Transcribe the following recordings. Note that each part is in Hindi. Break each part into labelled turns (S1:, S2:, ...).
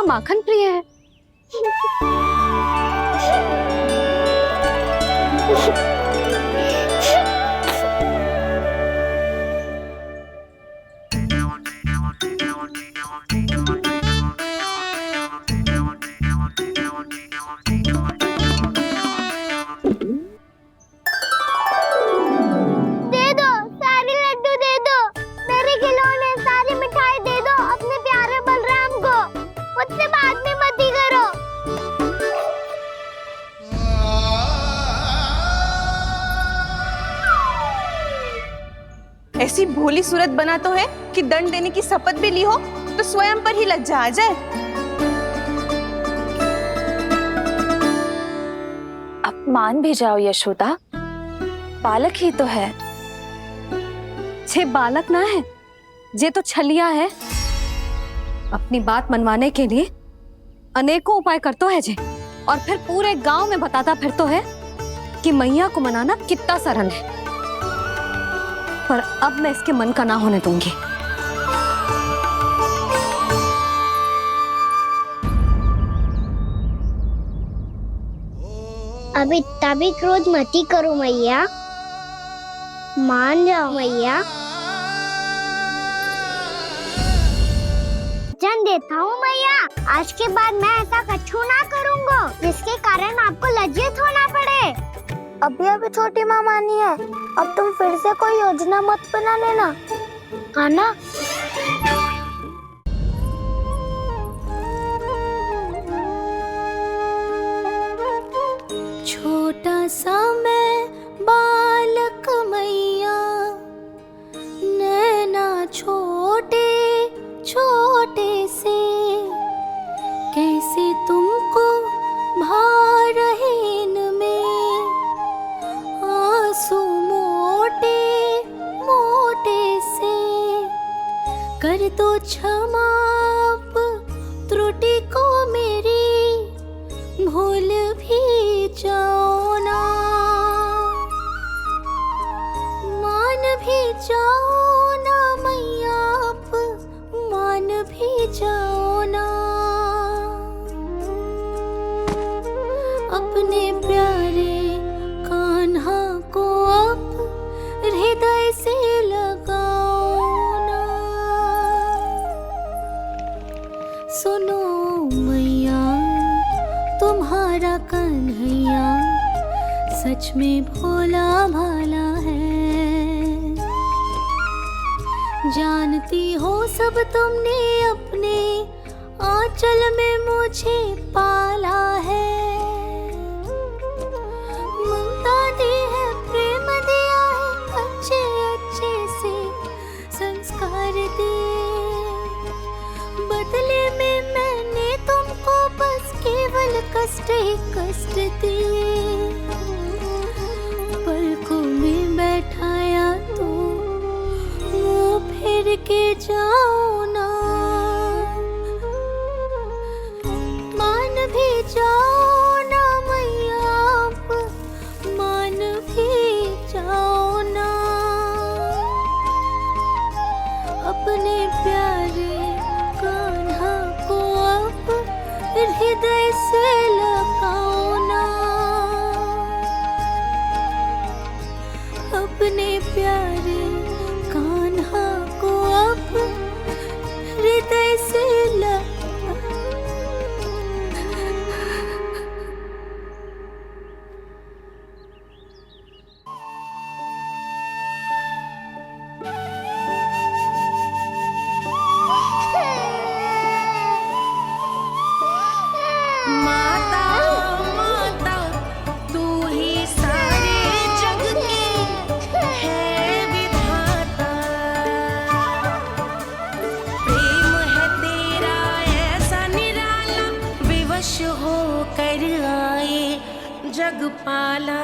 S1: माखन प्रिय है।
S2: ऐसी भोली सूरत बना तो है कि दंड देने की शपथ भी ली हो तो स्वयं पर ही लज्जा आ जाए।
S3: अपमान भी जाओ यशोदा, बालक ही तो है।
S1: छे बालक ना है, जे तो छलिया है। अपनी बात मनवाने के लिए अनेकों उपाय करतो है जे, और फिर पूरे गांव में बताता फिरतो है कि मैया को मनाना कितना सरल है। पर अब मैं इसके मन का ना होने दूंगी।
S4: अब इतना भी क्रोध मती करो मैया, मान जाओ मैया। वचन देता हूँ मैया, आज के बाद मैं ऐसा कछु ना करूँगा जिसके कारण आपको लज्जित होना पड़े।
S5: अभी छोटी माँ मानी है, अब तुम फिर से कोई योजना मत बना लेना, हाँ ना?
S6: छोटा सा मैं बालक मैया, नैना छोटे छोटे से, कैसे तुमको भा रहे इनमें आंसू मोटे मोटे से। कर दो क्षमा त्रुटि को मेरी, भूल भी जाओ ना, मान भी जाओ ना मैया, आप मान भी जाओ ना। अपने प्यारे कान्हा को अब हृदय से लगाओ ना। सुनो मैया, तुम्हारा कन्हैया सच में भोला भाला है। जानती हो सब तुमने अपने आंचल में मुझे पाला है। ममता दी है, प्रेम दिया है, अच्छे अच्छे से संस्कार दिए। बदले में मैंने तुमको बस केवल कष्ट ही कष्ट दिए। पलकों में बैठाया तो मुँह फेर के जाओ ना, मान भी जाओ ना मैया, आप मान भी जाओ ना। अपने प्यारे कान्हा को अब हृदय से लगाओ ना। अपने प्यारे कान्हा को अब हृदय से
S7: जगपाला।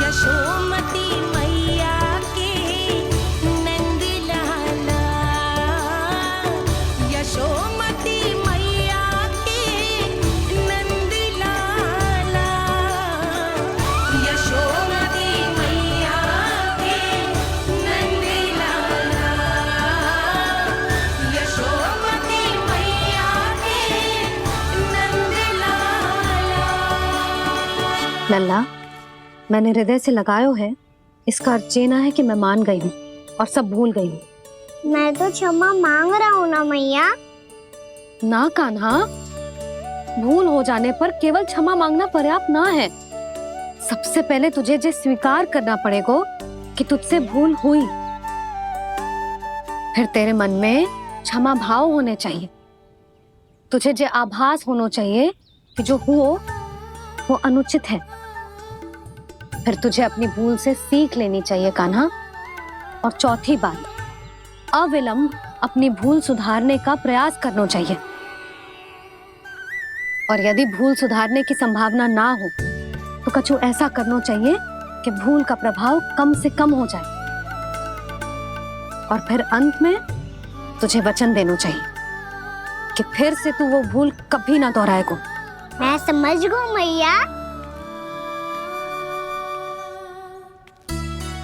S7: यशोमती मैया के नंद लाला, यशोमती मैया के नंद लाला, यशोमती मैया के नंद लाला।
S1: लल्ला, मैंने हृदय से लगायो है, इसका अर्थ ये ना है कि मैं मान गई हूँ और सब भूल गई हूँ।
S4: मैं तो क्षमा मांग रहा हूँ ना मैया।
S1: ना कान्हा, भूल हो जाने पर केवल क्षमा मांगना पर्याप्त ना है। सबसे पहले तुझे जे स्वीकार करना पड़ेगा कि तुझसे भूल हुई। फिर तेरे मन में क्षमा भाव होने चाहिए। तुझे जे आभास होना चाहिए कि जो हुआ वो अनुचित है। फिर तुझे अपनी भूल से सीख लेनी चाहिए कान्हा। और चौथी बात, अविलंब अपनी भूल सुधारने का प्रयास करना चाहिए। और यदि भूल सुधारने की संभावना ना हो तो कछु ऐसा करना चाहिए कि भूल का प्रभाव कम से कम हो जाए। और फिर अंत में तुझे वचन देना चाहिए कि फिर से तू वो भूल कभी ना दोहराएगा।
S4: मैं समझ गई मैया।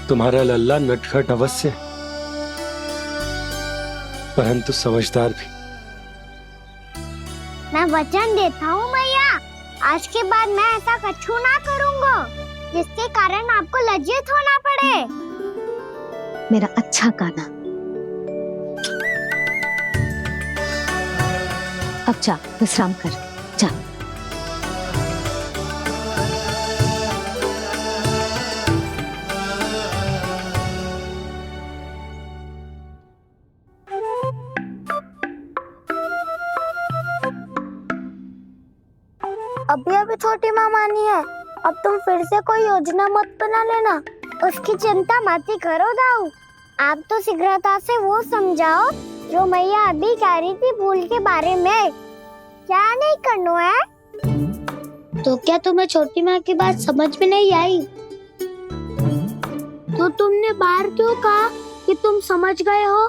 S8: तुम्हारा लल्ला नटखट अवश्य है, परंतु समझदार भी।
S4: मैं वचन देता हूँ मैया, आज के बाद मैं ऐसा कछु ना करूँगा जिसके कारण आपको लज्जित होना पड़े।
S1: मेरा अच्छा कान्हा, अब जा विश्राम कर, जा।
S5: अभी अभी छोटी माँ मानी है, अब तुम फिर से कोई योजना मत बना लेना।
S4: उसकी चिंता मत ही करो दाऊ। आप तो शीघ्रता से वो समझाओ जो मैया अभी कह रही थी भूल के बारे में। क्या नहीं करना है?
S5: तो क्या तुम्हें छोटी माँ की बात समझ में नहीं आई? तो तुमने बाहर क्यों कहा कि तुम समझ गए हो?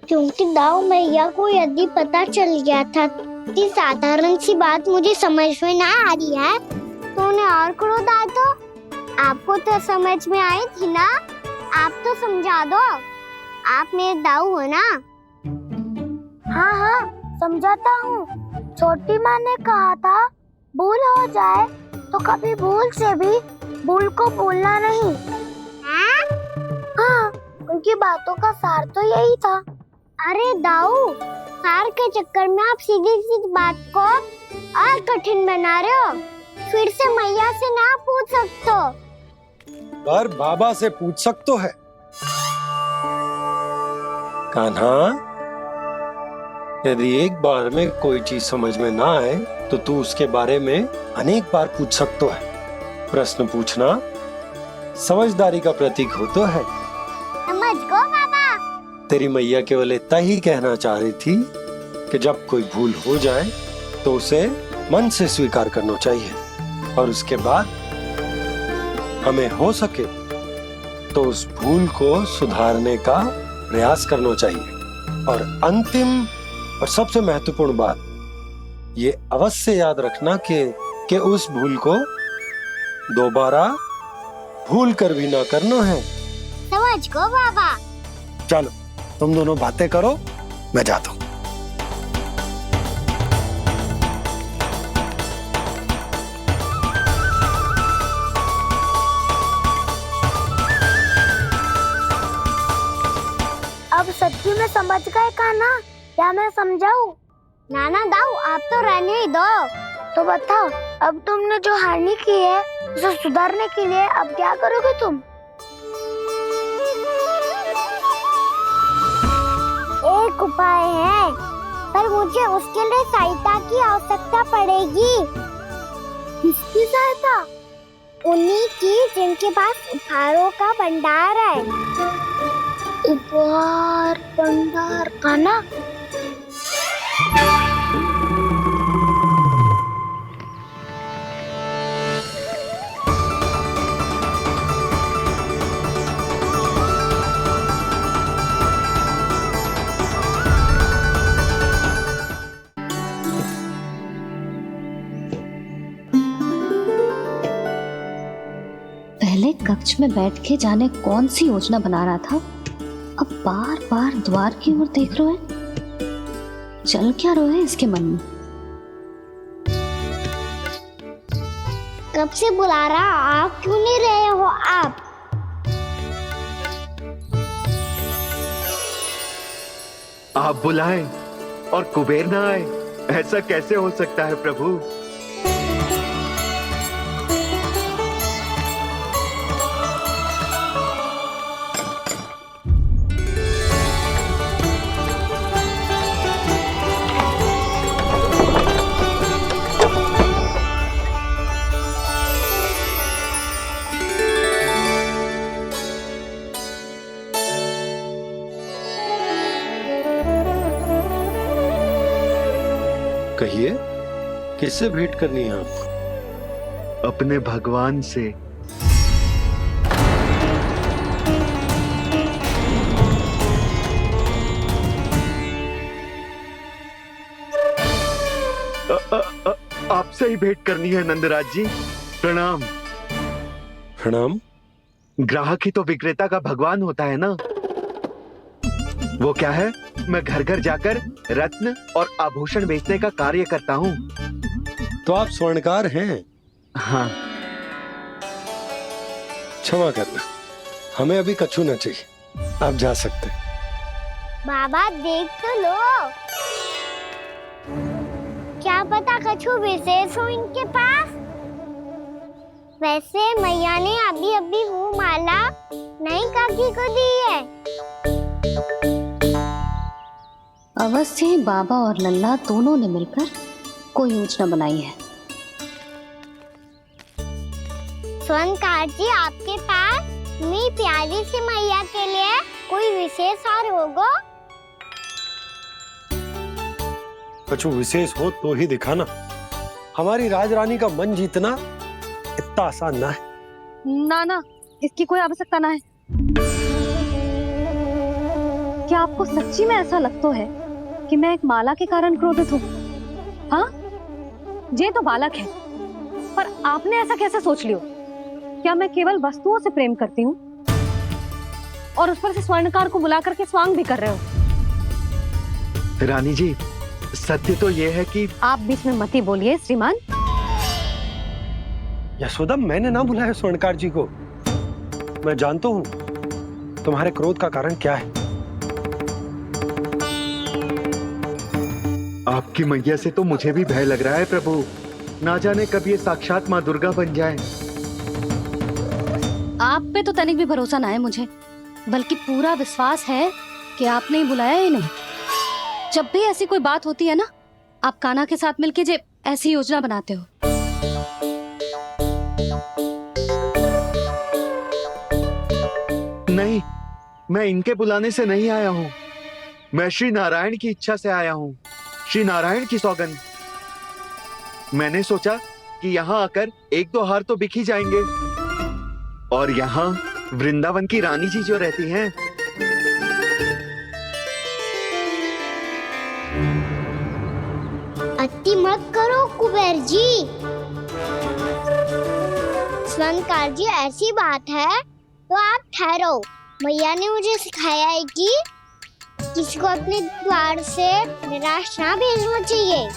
S4: क्योंकि दाऊ मैया को यदि पता चल गया था कि साधारण सी बात मुझे समझ में ना आ रही है तो उन्हें और क्रोध आया। तो आपको तो समझ में आई थी ना, आप तो समझा दो। आप मेरे दाऊ हो ना।
S5: हाँ हाँ समझाता हूँ। छोटी माँ ने कहा था भूल हो जाए तो कभी भूल से भी भूल को भूलना नहीं। हाँ, उनकी बातों का सार तो यही था।
S4: अरे दाऊ, सार के चक्कर में आप सीधी सीधी बात को और कठिन बना रहे हो। फिर से मैया से ना पूछ सकते हो,
S8: पर बाबा से पूछ सकते है। कान्हा, यदि एक बार में कोई चीज समझ में ना आए तो तू उसके बारे में अनेक बार पूछ सकते है। प्रश्न पूछना समझदारी का प्रतीक होता है।
S4: समझ गो बाबा।
S8: तेरी मैया केवल इतना ही कहना चाह रही थी कि जब कोई भूल हो जाए तो उसे मन से स्वीकार करना चाहिए और उसके बाद हमें हो सके तो उस भूल को सुधारने का प्रयास करना चाहिए। और अंतिम और सबसे महत्वपूर्ण बात ये अवश्य याद रखना कि उस भूल को दोबारा भूल कर भी ना करना है।
S4: समझ गो बाबा।
S8: चलो तुम दोनों बातें करो, मैं जाता हूँ।
S5: अब सच्ची में समझ गए कान्हा? क्या मैं समझाऊं?
S4: नाना दाऊ, आप तो रहने ही दो।
S5: तो बताओ, अब तुमने जो हानि की है उसे सुधारने के लिए अब क्या करोगे तुम?
S4: एक उपाय है, पर मुझे उसके लिए सहायता की आवश्यकता पड़ेगी।
S5: किसकी सहायता?
S4: उन्हीं की जिनके पास उपहारों का भंडार है।
S5: उपहार भंडार कान्हा?
S1: पहले कक्ष में बैठ के जाने कौन सी योजना बना रहा था, अब बार बार द्वार की ओर देख रहे हैं। चल क्या रहे इसके मन में?
S4: जब से बुला रहा, आप क्यों नहीं रहे हो आप?
S9: आप बुलाएं और कुबेर ना आए, ऐसा कैसे हो सकता है प्रभु?
S8: कहिए, किससे भेंट करनी है आपको?
S9: अपने भगवान से। आपसे ही भेंट करनी है नंदराज जी। प्रणाम।
S8: प्रणाम।
S9: ग्राहक ही तो विक्रेता का भगवान होता है ना। वो क्या है, मैं घर घर जाकर रत्न और आभूषण बेचने का कार्य करता हूँ।
S8: तो आप स्वर्णकार हैं?
S9: हाँ।
S8: क्षमा करना, हमें अभी कछु न चाहिए, आप जा सकते हैं।
S4: बाबा देख तो लो, क्या पता कछु विशेष हो इनके पास। वैसे मैया ने अभी अभी वो माला नई काकी को दी है।
S1: अवश्य ही बाबा और लल्ला दोनों ने मिलकर कोई योजना बनाई है।
S4: स्वर्णकार जी, आपके पास मेरी प्यारी सी मैया के लिए कोई विशेष और होगा?
S8: कछु विशेष हो तो ही दिखाना। हमारी राजरानी का मन जीतना इतना आसान ना है।
S1: ना, इसकी कोई आवश्यकता ना है। क्या आपको सच्ची में ऐसा लगता है कि मैं एक माला के कारण क्रोधित हूँ? हाँ, ये तो बालक है, पर आपने ऐसा कैसे सोच लियो? क्या मैं केवल वस्तुओं से प्रेम करती हूँ और उस पर से स्वर्णकार को बुला करके स्वांग भी कर रहे हो?
S9: रानी जी, सत्य तो ये है कि
S1: आप बीच में मत ही बोलिए श्रीमान।
S8: यशोदा, मैंने ना बुलाया स्वर्णकार जी को। मैं जानता हूँ तुम्हारे क्रोध का कारण क्या है।
S9: आपकी मैया से तो मुझे भी भय लग रहा है प्रभु। ना जाने कब ये साक्षात माँ दुर्गा बन जाए।
S1: आप पे तो तनिक भी भरोसा ना है मुझे, बल्कि पूरा विश्वास है कि आपने ही बुलाया है इन्हें। जब भी ऐसी कोई बात होती है ना, आप कान्हा के साथ मिलके जे ऐसी योजना बनाते हो।
S9: नहीं, मैं इनके बुलाने से नहीं आया हूँ। मैं श्री नारायण की इच्छा से आया हूँ। श्री नारायण की सौगंध। मैंने सोचा कि यहाँ आकर एक दो हार तो बिक ही जाएंगे। और यहाँ वृंदावन की रानी जी जो रहती हैं,
S4: अति मत करो कुबेर जी। स्वर्णकार जी, ऐसी बात है तो आप ठहरो। मैया ने मुझे सिखाया है कि किसी को अपने द्वार से निराश ना भेजना चाहिए।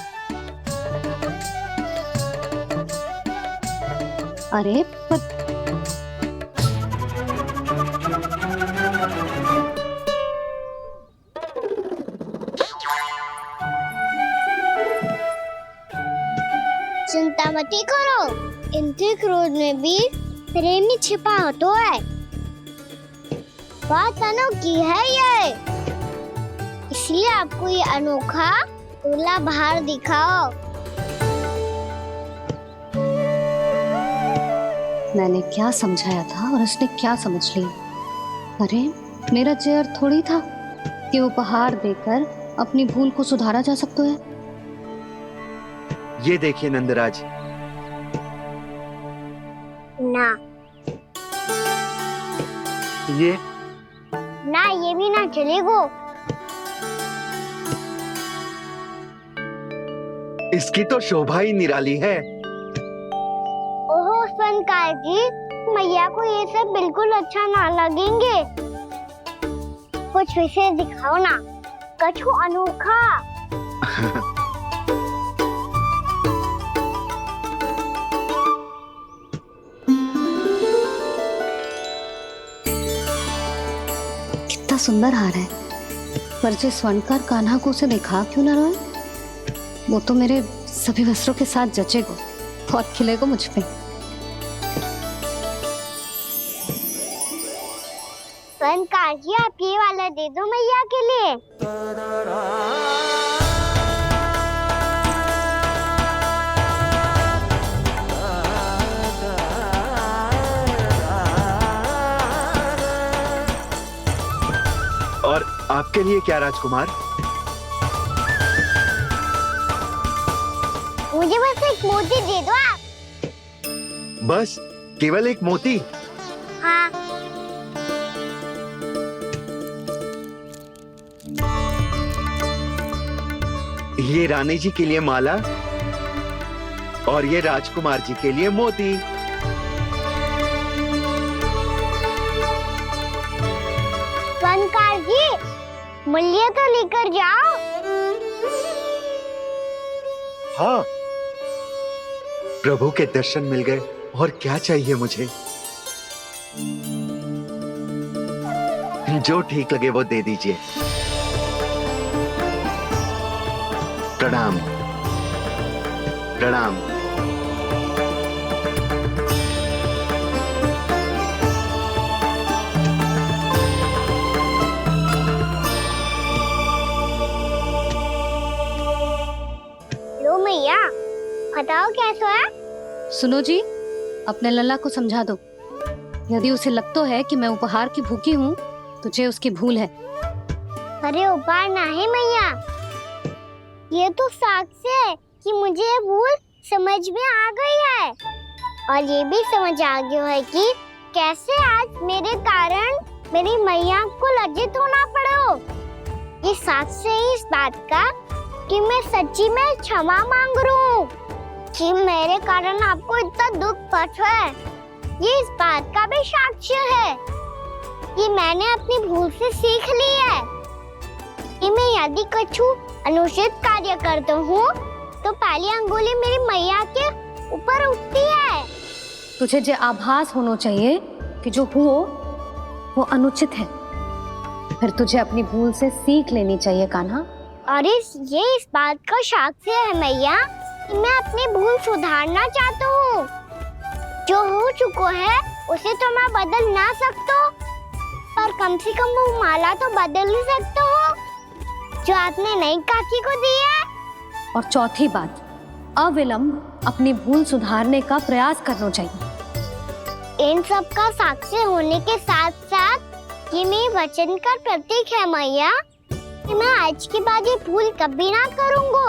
S1: अरे पर
S4: चिंता मत करो, इनके क्रोध में भी प्रेम ही छिपा तो है। बात अनोखी है ये, इसलिए आपको ये अनोखा दूल्हा बाहर दिखाओ।
S1: मैंने क्या समझाया था और उसने क्या समझ लिया? अरे मेरा चेयर थोड़ी था कि उपहार देकर अपनी भूल को सुधारा जा सकता है।
S9: ये देखिए नंदराज।
S4: ना
S9: ये
S4: भी ना चलेगो।
S9: इसकी तो शोभा ही निराली है।
S4: ओहो स्वर्णकार जी, मैया को ये सब बिल्कुल अच्छा ना लगेंगे। कुछ विशेष दिखाओ ना, कछु अनोखा।
S1: कितना सुंदर हार है, पर जो स्वर्णकार कान्हा को उसे दिखा क्यों ना रोए? वो तो मेरे सभी वस्त्रों के साथ जचेगा और खिलेगा मुझ पे।
S4: स्वर्णकार जी, आप ये वाला दे दो मैया के लिए।
S9: और आपके लिए क्या राजकुमार?
S4: मुझे बस एक मोती दे दो आप।
S9: बस केवल एक मोती?
S4: हाँ।
S9: ये रानी जी के लिए माला और ये राजकुमार जी के लिए मोती।
S4: स्वर्णकार जी, मूल्य तो लेकर जाओ।
S8: हाँ,
S9: प्रभु के दर्शन मिल गए और क्या चाहिए मुझे? जो ठीक लगे वो दे दीजिए। प्रणाम प्रणाम।
S4: लो मैया, बताओ कैसा है?
S1: सुनो जी, अपने लल्ला को समझा दो। यदि उसे लगता है कि मैं उपहार की भूखी हूँ, तुझे उसकी भूल है।
S4: अरे उपहार ना है मैया, ये तो साक्ष्य है कि मुझे ये भूल समझ में आ गई है, और ये भी समझ आ गया है कि कैसे आज मेरे कारण मेरी मैया को लज्जित होना पड़ो। ये साक्ष्य है इस बात का कि मैं सच्ची में क्षमा मांग रहा हूँ कि मेरे कारण आपको इतना दुख पहुंचा है। ये इस बात का भी साक्ष्य है कि मैंने अपनी भूल से सीख ली है कि मैं यदि कुछ अनुचित कार्य करता हूँ तो पहली अंगुली मेरी मैया के ऊपर उठती है।
S1: तुझे जो आभास होना चाहिए कि जो हुआ वो अनुचित है, फिर तुझे अपनी भूल से सीख लेनी चाहिए कान्हा।
S4: और ये इस बात का साक्ष्य है मैया कि मैं अपनी भूल सुधारना चाहता हूँ। जो हो चुका है उसे तो मैं बदल ना सकता, पर कम से कम वो माला तो बदल ही सकता हूँ जो आपने नई काकी को दी है।
S1: और चौथी बात, अविलंब अपनी भूल सुधारने का प्रयास करना चाहिए।
S4: इन सब का साक्षी होने के साथ साथ ये मेरे वचन का प्रतीक है मैया कि मैं आज के बाद ये भूल कभी ना करूँगा।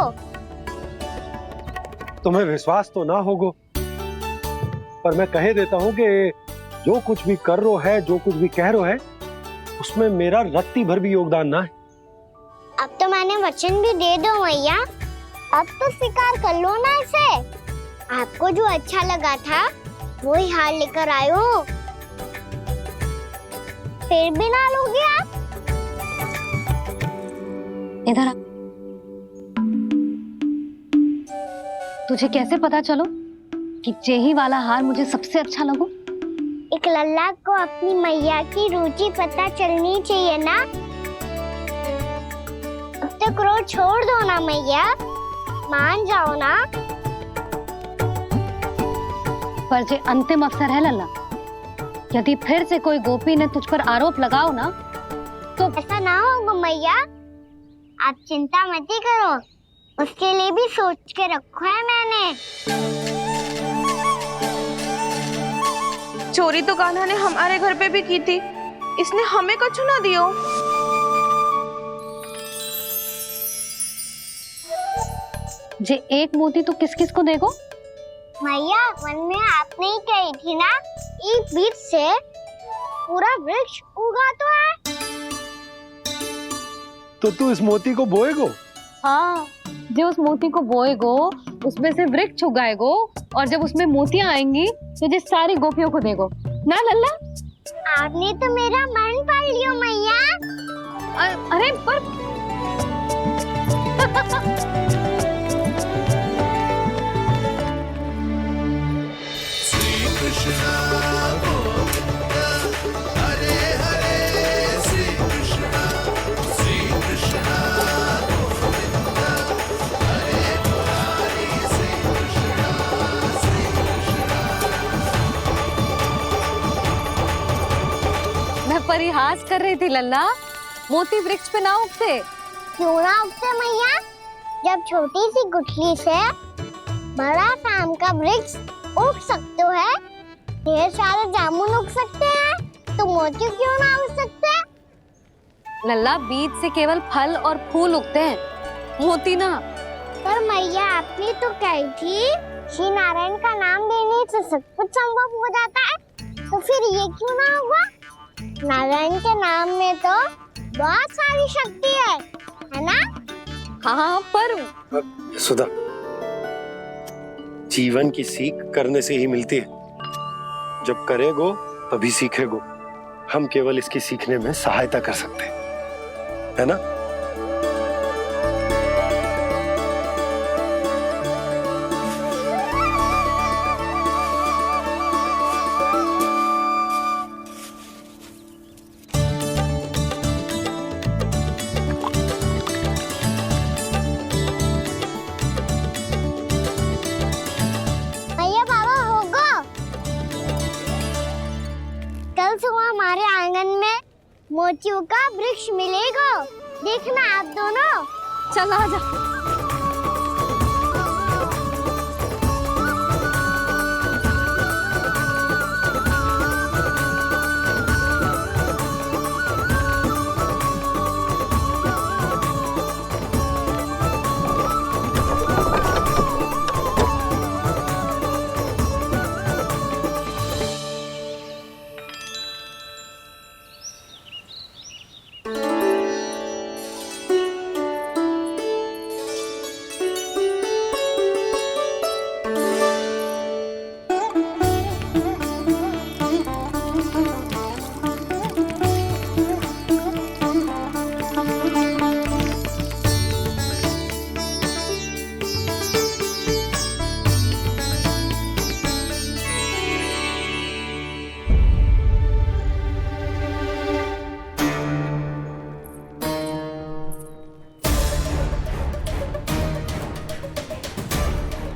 S8: तुम्हें विश्वास तो ना होगा, पर मैं कह देता हूँ कि जो कुछ भी कर रो है, जो कुछ भी कह रो है, उसमें मेरा रत्ती भर भी योगदान ना है।
S4: अब तो मैंने वचन भी दे दो मैया, अब तो स्वीकार कर लो ना इसे। आपको जो अच्छा लगा था वही हार लेकर आयो, फिर भी ना लोगे आप?
S1: इधर आ। तुझे कैसे पता चलो कि जेही वाला हार मुझे सबसे अच्छा लगो?
S4: एक लल्ला को अपनी मैया की रुचि पता चलनी चाहिए ना। अब तो क्रोध छोड़ दो ना मैया, मान जाओ ना।
S1: पर जे अंतिम अवसर है लल्ला, यदि फिर से कोई गोपी ने तुझ पर आरोप लगाओ ना तो
S4: ऐसा ना होगा मैया, आप चिंता मत ही करो, उसके लिए भी सोच के रखो है मैंने।
S2: चोरी तो कान्हा ने हमारे घर पे भी की थी, इसने हमें कछु ना दियो।
S1: जे एक मोती तो किस किस को देगो?
S4: मैया, मन में आपने ही कही थी ना, एक बीज से पूरा वृक्ष उगा तो है।
S8: तो तू इस मोती को बोएगो?
S1: हाँ, जो उस मोती को बोएगो उसमें से वृक्ष उगाएगो, और जब उसमें मोतियां आएंगी तो जिस सारी गोपियों को देगो ना लल्ला।
S4: आपने तो मेरा मन पढ़ लियो मैया।
S1: अरे पर
S10: Krishna Govinda Hare Hare Sri Krishna
S1: बकवास कर रही थी लल्ला। मोती वृक्ष पे ना उगते।
S4: क्यों ना उगते मैया? जब छोटी सी गुठली से बड़ा आम का वृक्ष उग सकते है, ढेर सारे जामुन उग सकते हैं, तो मोती क्यों ना उग सकते?
S1: लल्ला, बीज से केवल फल और फूल उगते हैं, मोती ना।
S4: पर मैया आपने तो कही थी श्री नारायण का नाम लेने से सब कुछ संभव हो जाता है, तो फिर ये क्यों ना होगा? नारायण के नाम में तो बहुत सारी शक्ति है ना?
S1: हाँ, पर
S8: सुधा, जीवन की सीख करने से ही मिलती है। जब करेगो तभी सीखेगो। हम केवल इसकी सीखने में सहायता कर सकते हैं, है ना?
S4: भैया बाबा होगो, कल सुबह हमारे आंगन में मोतियों का वृक्ष मिलेगा। देखना आप दोनों।
S1: चल आ जा।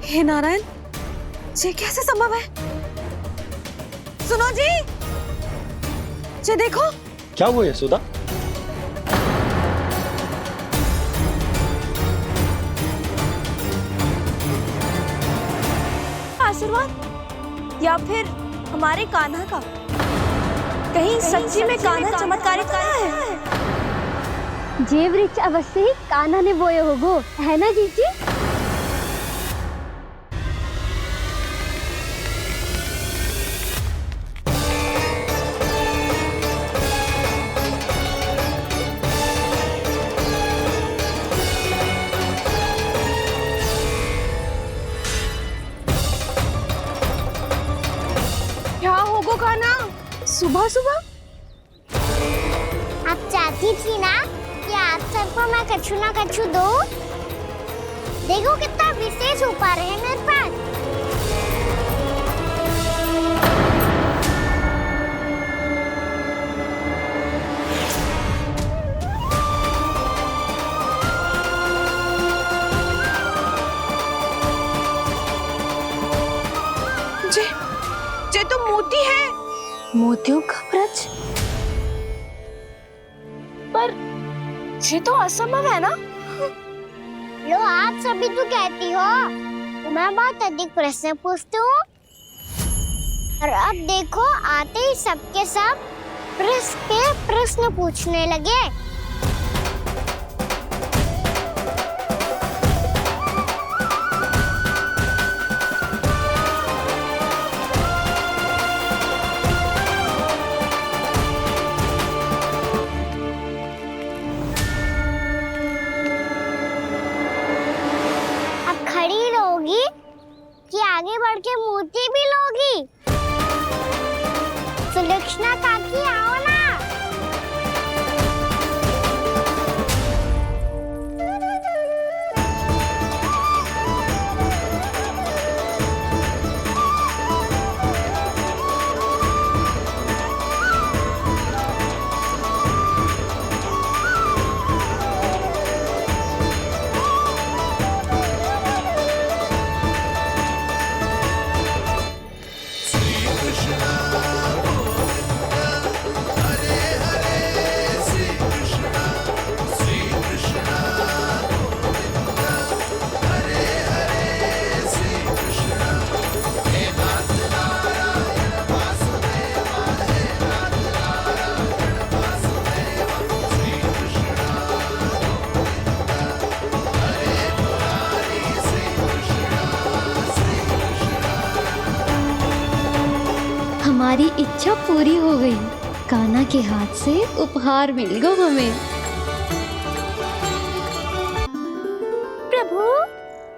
S1: हे नारायण, ये कैसे संभव है? सुनो जी, ये देखो।
S8: क्या हुआ यशोदा?
S2: आशीर्वाद या फिर हमारे कान्हा का? कहीं सच्ची में कान्हा चमत्कारित करा है?
S4: ये वृक्ष अवश्य ही कान्हा ने बोए होगो, है ना जीजी?
S2: क्या होगो कान्हा सुबह सुबह?
S4: आप चाहती थी ना कि आप सबको मैं कछु ना कछु दूं? देखो कितना विशेष उपहार है मेरे पास।
S2: ये तो मोती है।
S3: मोतियों का वृक्ष?
S2: पर ये तो असंभव है ना?
S4: लो, आप सभी तो कहती हो, मैं बहुत अधिक प्रश्न पूछती हूँ, और अब देखो आते ही सबके सब प्रश्न पे प्रश्न पूछने लगे। खड़ी रहोगी कि आगे बढ़ के मोती भी लोगी? सुलक्षणा काकी आओ ना।
S6: हमारी इच्छा पूरी हो गई। कान्हा के हाथ से उपहार मिल गया हमें।
S2: प्रभु,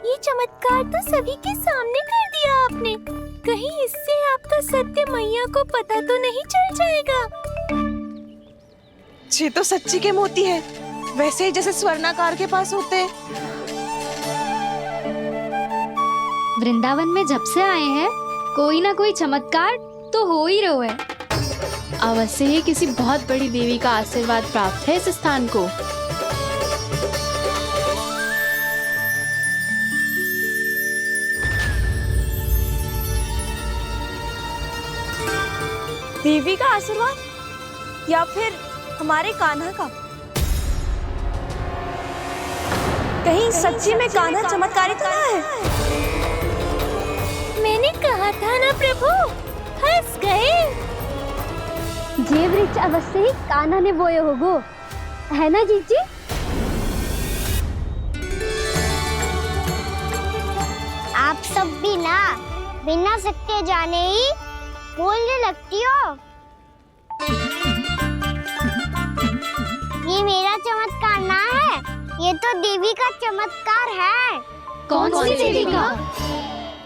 S2: ये चमत्कार तो सभी के सामने कर दिया आपने। कहीं इससे आपका सत्य मैया को पता तो नहीं चल जाएगा?
S10: ये तो सच्ची के मोती है, वैसे ही जैसे स्वर्णाकार के पास होते हैं।
S6: वृंदावन में जब से आए हैं कोई ना कोई चमत्कार तो हो ही रहा है। अवश्य ही किसी बहुत बड़ी देवी का आशीर्वाद प्राप्त है इस स्थान को।
S2: देवी का आशीर्वाद या फिर हमारे कान्हा का? कहीं सच्ची में कान्हा चमत्कारी तो ना है? मैंने कहा था ना प्रभु, फंस गए।
S6: ये वृक्ष अवश्य ही कान्हा ने बोए होगो, है ना जीजी?
S4: आप सब भी ना बिना सत्य जाने ही बोलने लगती हो। ये मेरा चमत्कार ना है, ये तो देवी का चमत्कार है।
S6: कौन सी देवी का?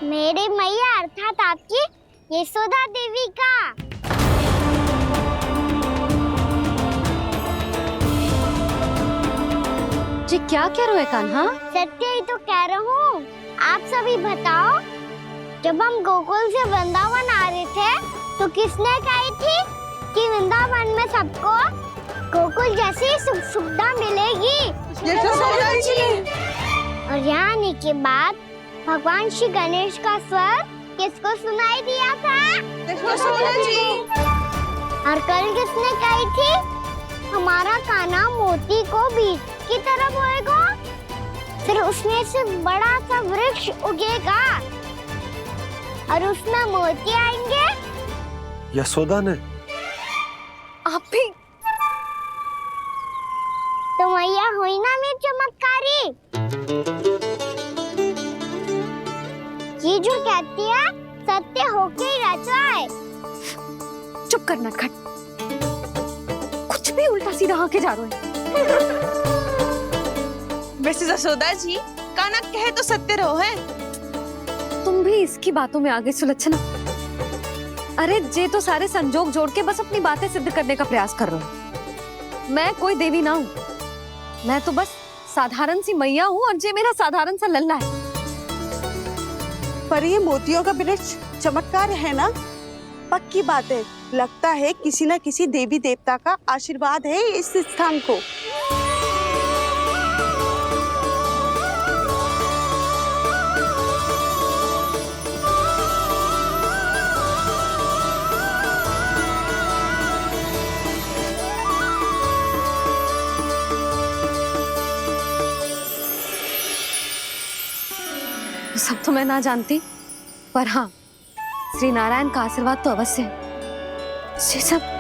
S4: मेरे मैया अर्थात आपकी यशोदा देवी का।
S1: जी क्या कह रहे हो कान्हा?
S4: सत्य ही तो कह रहा हूँ। आप सभी बताओ, जब हम गोकुल से वृंदावन आ रहे थे तो किसने कही थी कि वृंदावन में सबको गोकुल जैसी सुख सुविधा मिलेगी?
S10: यशोदा जी।
S4: और यहाँ आने के बाद भगवान श्री गणेश का स्वर किसको सुनाई दिया था?
S10: यशोदा जी।
S4: और कल किसने कही थी हमारा कान्हा मोती को बीज की तरह बोएगा, फिर उसमें से बड़ा सा वृक्ष उगेगा और उसमें मोती आएंगे?
S8: यशोदा ने?
S1: आप भी?
S4: तो मैया हुई ना मेरी चमत्कारी। ये जो कहती है सत्य होके ही रहता है।
S1: चुप कर नटखट, कुछ भी उल्टा सीधा आके जा रहे हैं।
S10: वैसे यशोदा जी, कान्हा कहे तो सत्य रहो है।
S1: तुम भी इसकी बातों में आगे सुलझना। अरे जे तो सारे संजोग जोड़ के बस अपनी बातें सिद्ध करने का प्रयास कर रहे हो। मैं कोई देवी ना हूँ, मैं तो बस साधारण सी मैया हूँ और जे मेरा साधारण सा लल्ला है।
S10: पर ये मोतियों का वृक्ष चमत्कार है ना? पक्की बात है, लगता है किसी न किसी देवी देवता का आशीर्वाद है इस स्थान को।
S1: सब तो मैं ना जानती, पर हाँ, श्री नारायण का आशीर्वाद तो अवश्य है। ये सब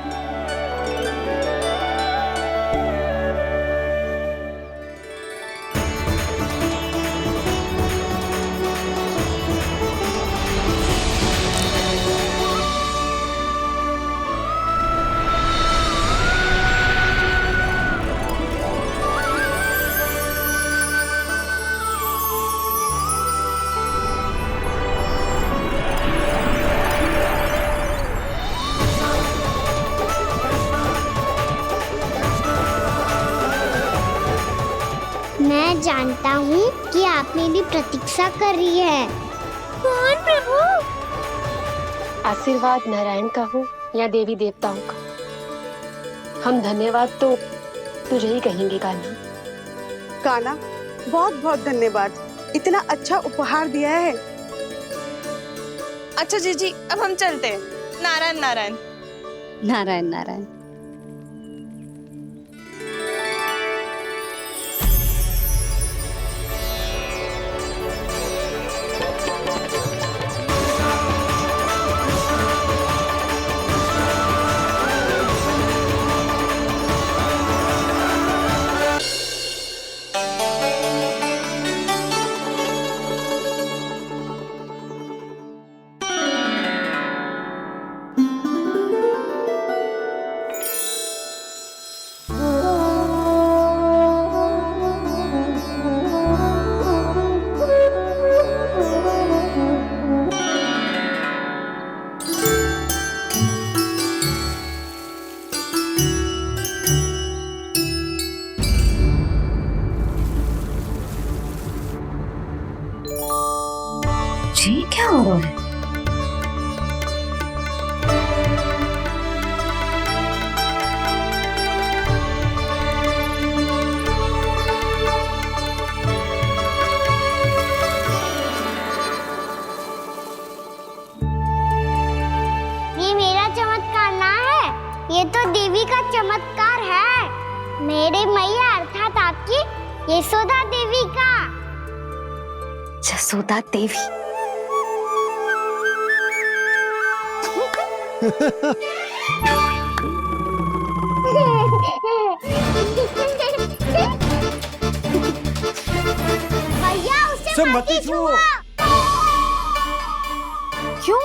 S4: मैं जानता हूँ कि आप मेरी प्रतीक्षा कर रही है।
S2: कौन प्रभु?
S11: आशीर्वाद नारायण का हो या देवी देवताओं का, हम धन्यवाद तो तुझे ही कहेंगे कान्हा।
S10: कान्हा, बहुत बहुत धन्यवाद, इतना अच्छा उपहार दिया है। अच्छा जीजी, अब हम चलते हैं। नारायण नारायण।
S1: नारायण नारायण। क्या हो रहा है?
S4: ये मेरा चमत्कार ना है, ये तो देवी का चमत्कार है। मेरे मैया अर्थात आपकी यशोदा देवी का।
S1: जसोदा देवी।
S4: भैया उसे
S8: सब
S4: मत
S8: मत छुओ।
S1: क्यों?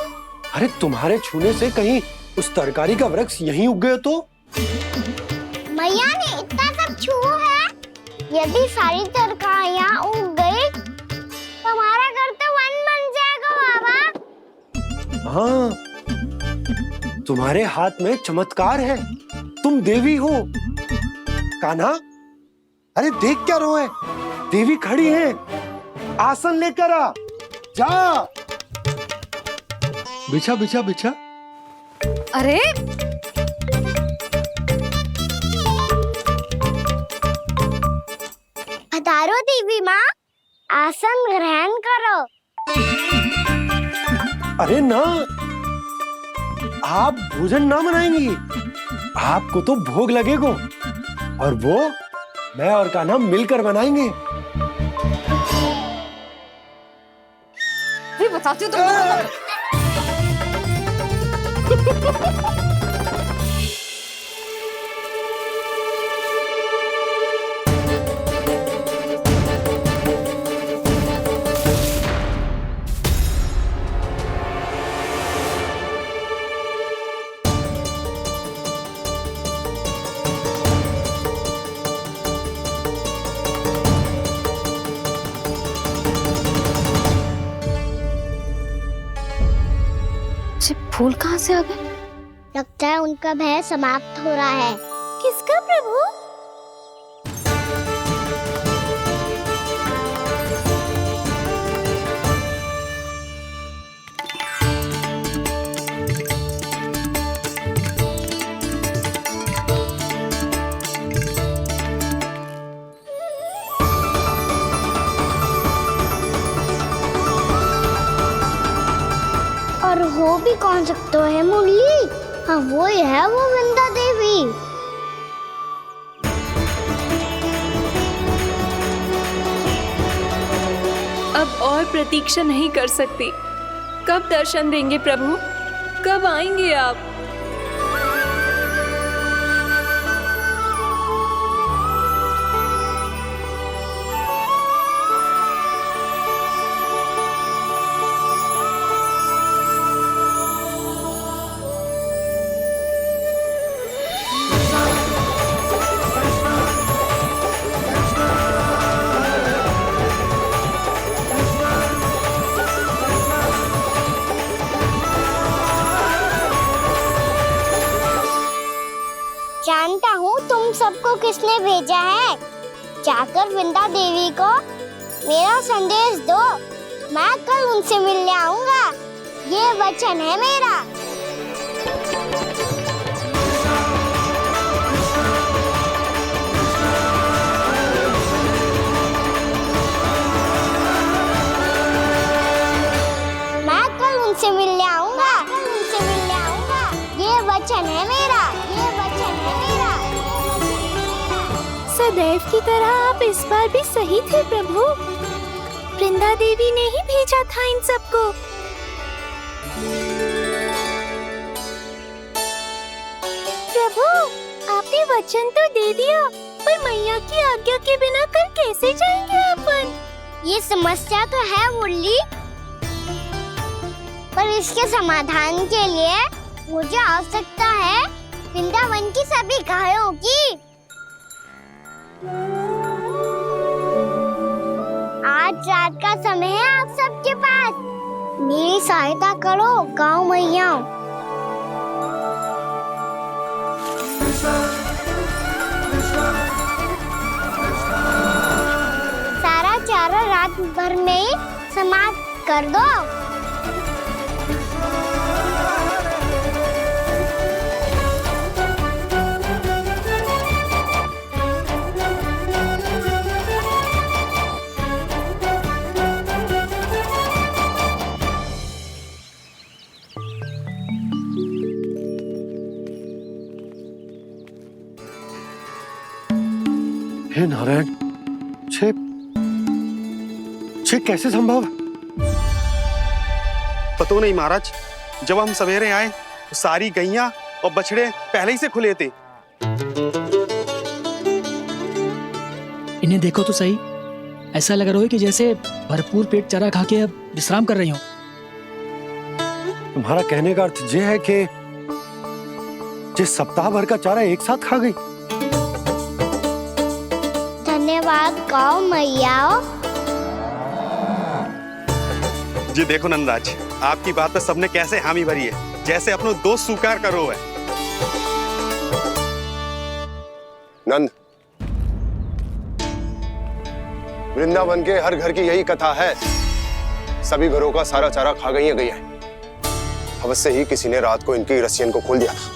S8: अरे तुम्हारे छूने से कहीं उस तरकारी का वृक्ष यहीं उग गए तो?
S4: मैया ने इतना सब छुआ है, यदि सारी तरकारियां उग गई तो हमारा घर तो वन बन जाएगा बाबा।
S8: हाँ, तुम्हारे हाथ में चमत्कार है, तुम देवी हो। कान्हा, अरे देख क्या रो है, देवी खड़ी है, आसन लेकर आ, जा। बिछा बिछा बिछा।
S1: अरे
S4: पधारो देवी माँ, आसन ग्रहण करो।
S8: अरे ना, आप भोजन ना बनाएंगी, आपको तो भोग लगेगा और वो मैं और कान्हा मिलकर बनाएंगे।
S1: भी बताती हूँ तुमको। फूल कहाँ से आ गए?
S4: लगता है उनका भय समाप्त हो रहा है।
S2: किसका प्रभु?
S4: और हो भी कौन सकता है मुरली? हाँ वो ही है, वो वृंदा देवी।
S3: अब और प्रतीक्षा नहीं कर सकती। कब दर्शन देंगे प्रभु? कब आएंगे आप?
S4: जानता हूँ तुम सबको किसने भेजा है। जाकर वृंदा देवी को मेरा संदेश दो, मैं कल उनसे मिलने आऊंगा, ये वचन है मेरा। मैं कल उनसे मिलने आऊंगा, ये वचन है मेरा, ये वचन है मेरा।
S2: सदैव की तरह आप इस बार भी सही थे प्रभु। वृंदा देवी ने ही भेजा था इन सबको। प्रभु, आपने वचन तो दे दिया, पर मैया की आज्ञा के बिना कल कैसे जाएंगे अपन?
S4: ये समस्या तो है मुरली, पर इसके समाधान के लिए मुझे आवश्यकता है वृंदावन की सभी गायों की। आज रात का समय है आप सबके पास, मेरी सहायता करो गाँव मैया। सारा चारा रात भर में ही समाप्त कर दो।
S8: हे नारायण, छे कैसे संभव?
S12: पतो नहीं महाराज, जब हम सवेरे आए तो सारी गैया और बछड़े पहले ही से खुले थे।
S13: इन्हें देखो तो सही, ऐसा लग रहा है कि जैसे भरपूर पेट चारा खा के अब विश्राम कर रही हो।
S8: तुम्हारा कहने का अर्थ ये है कि जिस सप्ताह भर का चारा एक साथ खा गई।
S4: धन्यवाद गौ मैया।
S12: जी देखो नंदराज, आपकी बात पे सबने कैसे हामी भरी है, जैसे अपनो दोस्त स्वीकार करो है।
S14: नंद, वृंदावन के हर घर की यही कथा है। सभी घरों का सारा चारा खा गई है। अवश्य ही किसी ने रात को इनकी रस्सियन को खोल दिया था।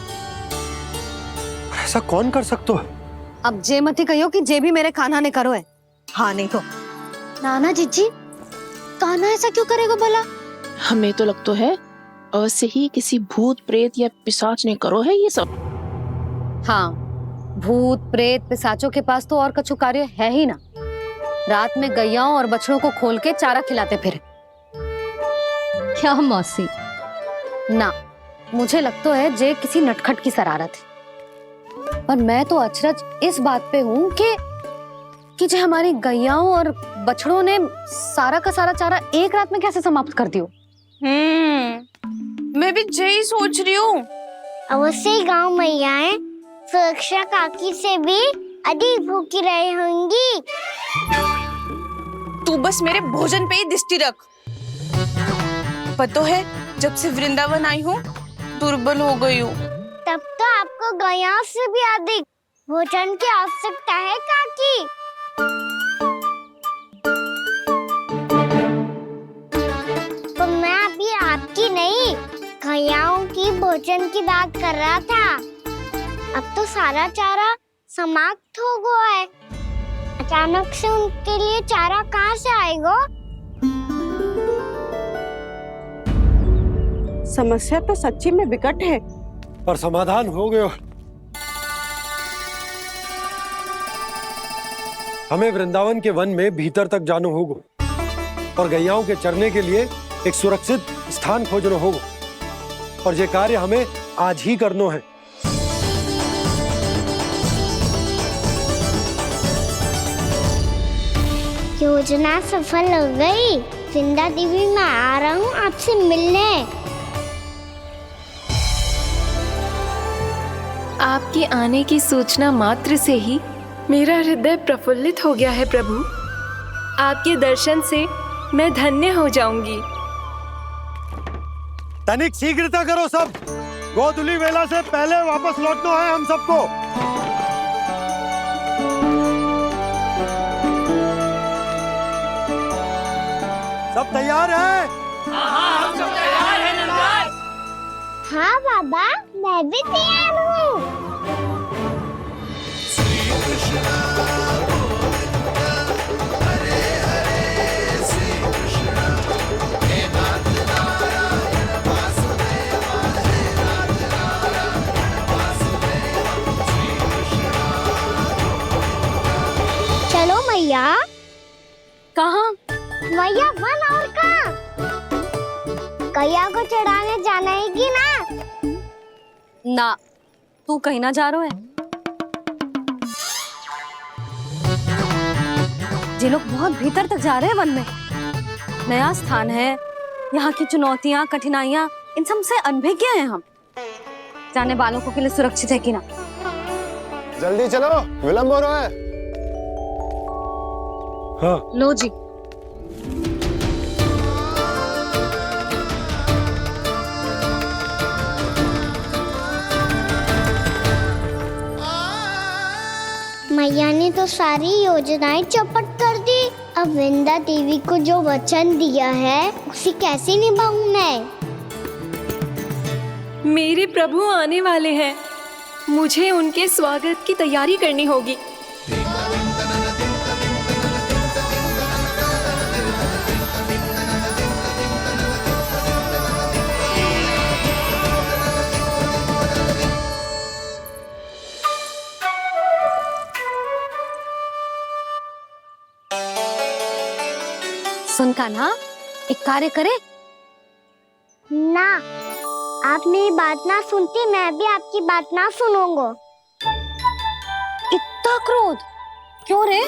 S8: ऐसा कौन कर सकता है?
S1: अब जे मत ही कहियो कि जे भी मेरे कान्हा ने करो है। हाँ नहीं तो
S2: नाना जीजी, कान्हा ऐसा क्यों करेगा भला?
S3: हमें तो लगता है अवश्य ही किसी भूत प्रेत या पिशाच ने करो है ये सब।
S1: हाँ, भूत प्रेत पिशाचों के पास तो और कछु कार्य है ही ना। रात में गैयाओं और बछड़ों को खोल के चारा खिलाते फिर। क्या मौसी? ना, मुझे लगता है जे किसी नटखट की शरारत है। पर मैं तो अचरज इस बात पे हूँ कि जे हमारी गैयाओं और बछड़ों ने सारा का सारा चारा एक रात में कैसे समाप्त कर दियो।
S3: मैं भी यही सोच रही हूँ।
S4: अवश्य ही गाँव मैयाएं सुरक्षा काकी से भी अधिक भूखी रही होंगी।
S3: तू बस मेरे भोजन पे ही दृष्टि रख। पता है, जब से वृंदावन आई हूँ दुर्बल हो गई हूँ।
S4: तब तो आपको गैयाओं से भी अधिक भोजन की आवश्यकता है काकी। तो मैं अभी आपकी नहीं, गैयाओं की भोजन की बात कर रहा था। अब तो सारा चारा समाप्त हो गया है। अचानक से उनके लिए चारा कहाँ से आएगा?
S10: समस्या तो सच्ची में विकट है,
S8: पर समाधान हो गया। हमें वृंदावन के वन में भीतर तक जाना होगा और गैयाओं के चरने के लिए एक सुरक्षित स्थान खोजना होगा, और ये कार्य हमें आज ही करना है।
S4: योजना सफल हो गई। वृंदा देवी, मैं आ रहा हूँ आपसे मिलने।
S3: आपके आने की सूचना मात्र से ही मेरा हृदय प्रफुल्लित हो गया है प्रभु। आपके दर्शन से मैं धन्य हो जाऊंगी।
S8: तनिक शीघ्रता करो सब, गोधुली वेला से पहले वापस लौटना है हम सबको। सब तैयार है?
S7: हाँ, हम सब तैयार हैं नंदराज।
S4: हाँ बाबा, मैं भी तैयार हूँ। चलो मैया।
S1: कहाँ?
S4: मैया वन और कहाँ? गैया को चढ़ाने जाना है कि ना?
S1: ना, तू कहीं ना जा रहा है। ये लोग बहुत भीतर तक जा रहे हैं वन में। नया स्थान है, यहाँ की चुनौतियाँ कठिनाइयाँ इन सब से अनभिज्ञ हैं हम। जाने वालों के लिए सुरक्षित है कि ना?
S14: जल्दी चलो, विलंब हो रहा है।
S8: हाँ।
S1: लो जी।
S4: मैया ने तो सारी योजनाएं चौपट कर दी। अब वृंदा देवी को जो वचन दिया है उसे कैसे निभाऊं मैं?
S3: मेरे प्रभु आने वाले हैं, मुझे उनके स्वागत की तैयारी करनी होगी।
S1: सुन कान्हा, एक कार्य करे
S4: ना, आप मेरी बात ना सुनती, मैं भी आपकी बात ना सुनूंगा।
S1: इतना क्रोध क्यों रे?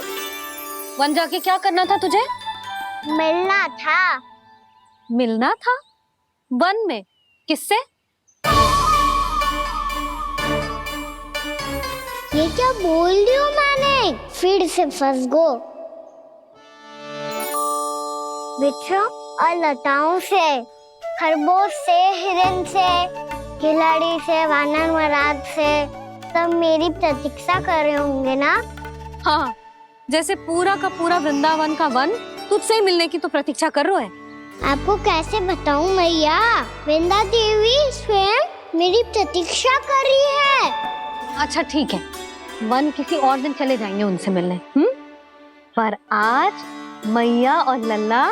S1: वन जाके क्या करना था तुझे?
S4: मिलना था।
S1: मिलना था? वन में? किससे?
S4: ये क्या बोल रही हूँ मैंने? फिर से फंस गो। बिच्छू और लताओं से, खरगोश से, हिरन से, खिलाड़ी से, वानर महाराज से, सब मेरी प्रतीक्षा कर रहे होंगे ना?
S1: हाँ, जैसे पूरा का पूरा वृंदावन का वन तुझसे ही मिलने की तो प्रतीक्षा कर रहा है।
S4: आपको कैसे बताऊं मैया, वृंदा देवी स्वयं मेरी प्रतीक्षा कर रही है।
S1: अच्छा ठीक है, वन किसी और दिन चले जाएंगे उनसे मिलने, पर आज मैया और लल्ला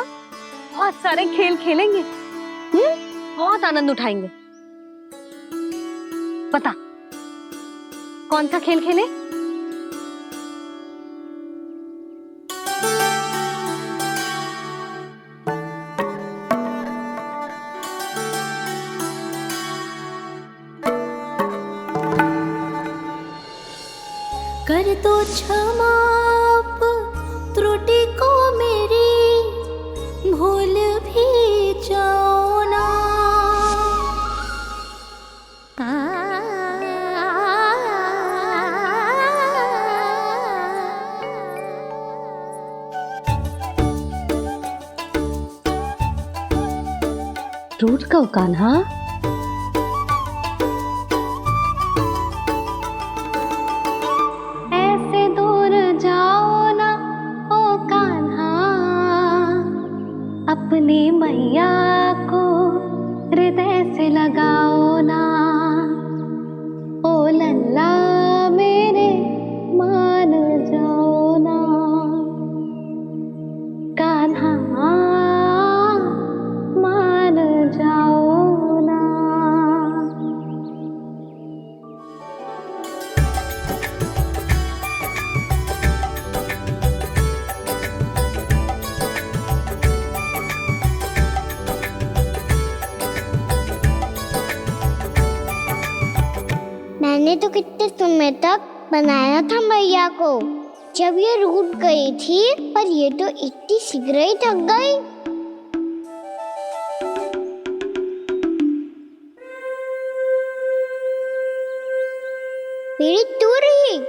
S1: बहुत सारे खेल खेलेंगे, बहुत आनंद उठाएंगे। पता कौन सा खेल खेले?
S2: कर दो क्षमा त्रुटि को मेरी, भूल भी जाओ ना।
S1: टूट को कान्हा, ऐसे दूर जाओ ना ओ कान्हा, अपनी मैया को हृदय से लगाओ ना। ओ लल्ला मेरे मान जाओ ना, कान्हा मान जाओ ना।
S4: मैंने तो कितने समय तक बनाया था मैया को, जब ये रूठ गई थी, पर ये तो इतनी शीघ्र ही थक गई। मेरी दूर ही